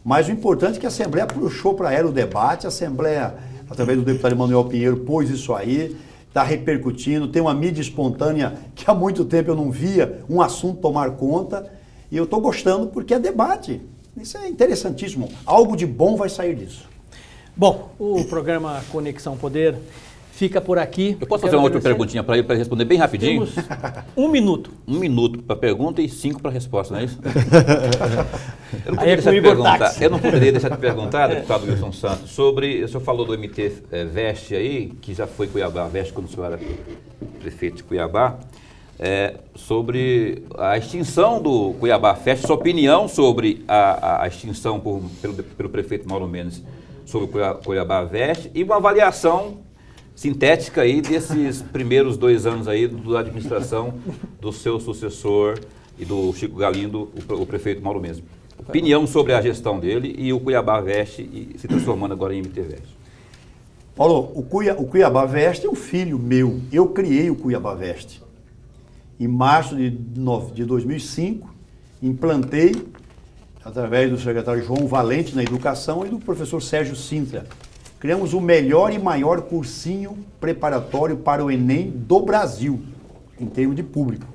[SPEAKER 4] Mas o importante é que a Assembleia puxou para ela o debate, a Assembleia, através do deputado Emanuel Pinheiro, pôs isso aí, está repercutindo, tem uma mídia espontânea que há muito tempo eu não via um assunto tomar conta, e eu estou gostando porque é debate. Isso é interessantíssimo, algo de bom vai sair disso.
[SPEAKER 2] Bom, o programa Conexão Poder fica por aqui.
[SPEAKER 5] Eu posso fazer uma outra perguntinha para ele, para responder bem rapidinho?
[SPEAKER 2] Temos 1 minuto.
[SPEAKER 5] 1 minuto para a pergunta e 5 para a resposta, não é isso? Eu não poderia deixar de perguntar, deputado Wilson Santos, sobre, o senhor falou do MT Veste aí, que já foi Cuiabá Veste quando o senhor era prefeito de Cuiabá, sobre a extinção do Cuiabá Veste, sua opinião sobre a extinção pelo prefeito Mauro Mendes sobre o Cuiabá Veste e uma avaliação sintética aí desses primeiros 2 anos aí da administração do seu sucessor e do Chico Galindo, o prefeito Mauro Mendes. Opinião sobre a gestão dele e o Cuiabá Veste e se transformando agora em MT Veste.
[SPEAKER 4] Paulo, o Cuiabá Veste é um filho meu. Eu criei o Cuiabá Veste. Em março de 2005, implantei, através do secretário João Valente na educação e do professor Sérgio Sintra. Criamos o melhor e maior cursinho preparatório para o Enem do Brasil, em termos de público.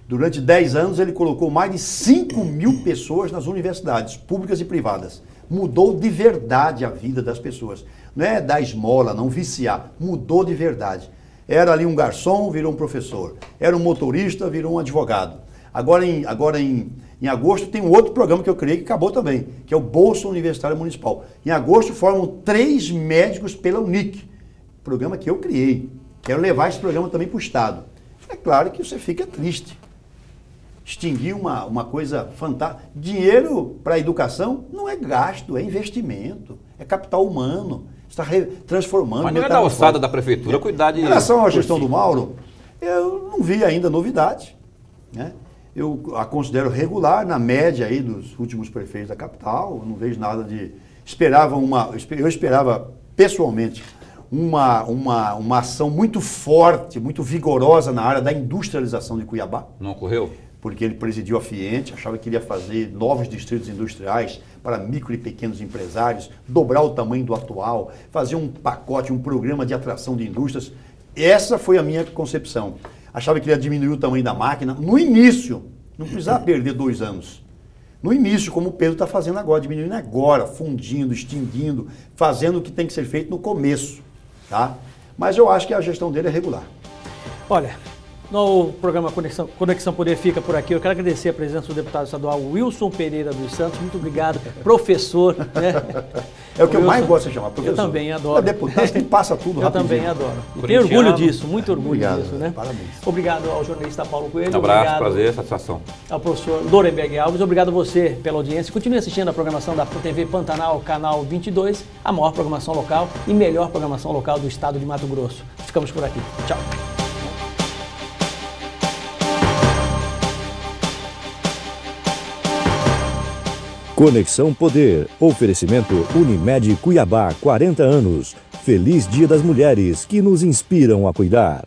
[SPEAKER 4] Durante 10 anos ele colocou mais de 5.000 pessoas nas universidades, públicas e privadas. Mudou de verdade a vida das pessoas. Não é dar esmola, não viciar, mudou de verdade. Era ali um garçom, virou um professor. Era um motorista, virou um advogado. Agora em agosto tem um outro programa que eu criei que acabou também, que é o Bolsa Universitário Municipal. Em agosto formam 3 médicos pela UNIC, programa que eu criei. Quero levar esse programa também para o Estado. É claro que você fica triste. Extinguir uma coisa fantástica. Dinheiro para a educação não é gasto, é investimento, é capital humano. Está transformando.
[SPEAKER 5] Mas não é da alçada da prefeitura cuidar de...
[SPEAKER 4] Em relação à gestão do Mauro, eu não vi ainda novidade, né? Eu a considero regular, na média aí dos últimos prefeitos da capital, eu não vejo nada de... Eu esperava, pessoalmente, uma ação muito forte, muito vigorosa na área da industrialização de Cuiabá.
[SPEAKER 5] Não ocorreu?
[SPEAKER 4] Porque ele presidiu a Fiente, achava que iria fazer novos distritos industriais para micro e pequenos empresários, dobrar o tamanho do atual, fazer um pacote, um programa de atração de indústrias. Essa foi a minha concepção. Achava que ele ia diminuir o tamanho da máquina. No início, não precisava perder 2 anos. No início, como o Pedro está fazendo agora, diminuindo agora, fundindo, extinguindo, fazendo o que tem que ser feito no começo. Tá? Mas eu acho que a gestão dele é regular.
[SPEAKER 2] Olha, no programa Conexão Poder fica por aqui. Eu quero agradecer a presença do deputado estadual Wilson Pereira dos Santos. Muito obrigado, professor. Né?
[SPEAKER 4] É o que eu mais gosto de chamar, professor.
[SPEAKER 2] Eu também adoro.
[SPEAKER 4] É deputado que passa tudo
[SPEAKER 2] eu
[SPEAKER 4] rapidinho.
[SPEAKER 2] Também adoro. E tenho orgulho disso, muito orgulho
[SPEAKER 4] Obrigado,
[SPEAKER 2] disso. Né?
[SPEAKER 4] Parabéns.
[SPEAKER 2] Obrigado ao jornalista Paulo Coelho.
[SPEAKER 5] Um abraço,
[SPEAKER 2] obrigado
[SPEAKER 5] prazer, satisfação.
[SPEAKER 2] Ao professor Lorenberg Alves. Obrigado a você pela audiência. Continue assistindo a programação da TV Pantanal, canal 22, a maior programação local e melhor programação local do estado de Mato Grosso. Ficamos por aqui. Tchau.
[SPEAKER 1] Conexão Poder. Oferecimento Unimed Cuiabá, 40 anos. Feliz Dia das Mulheres, que nos inspiram a cuidar.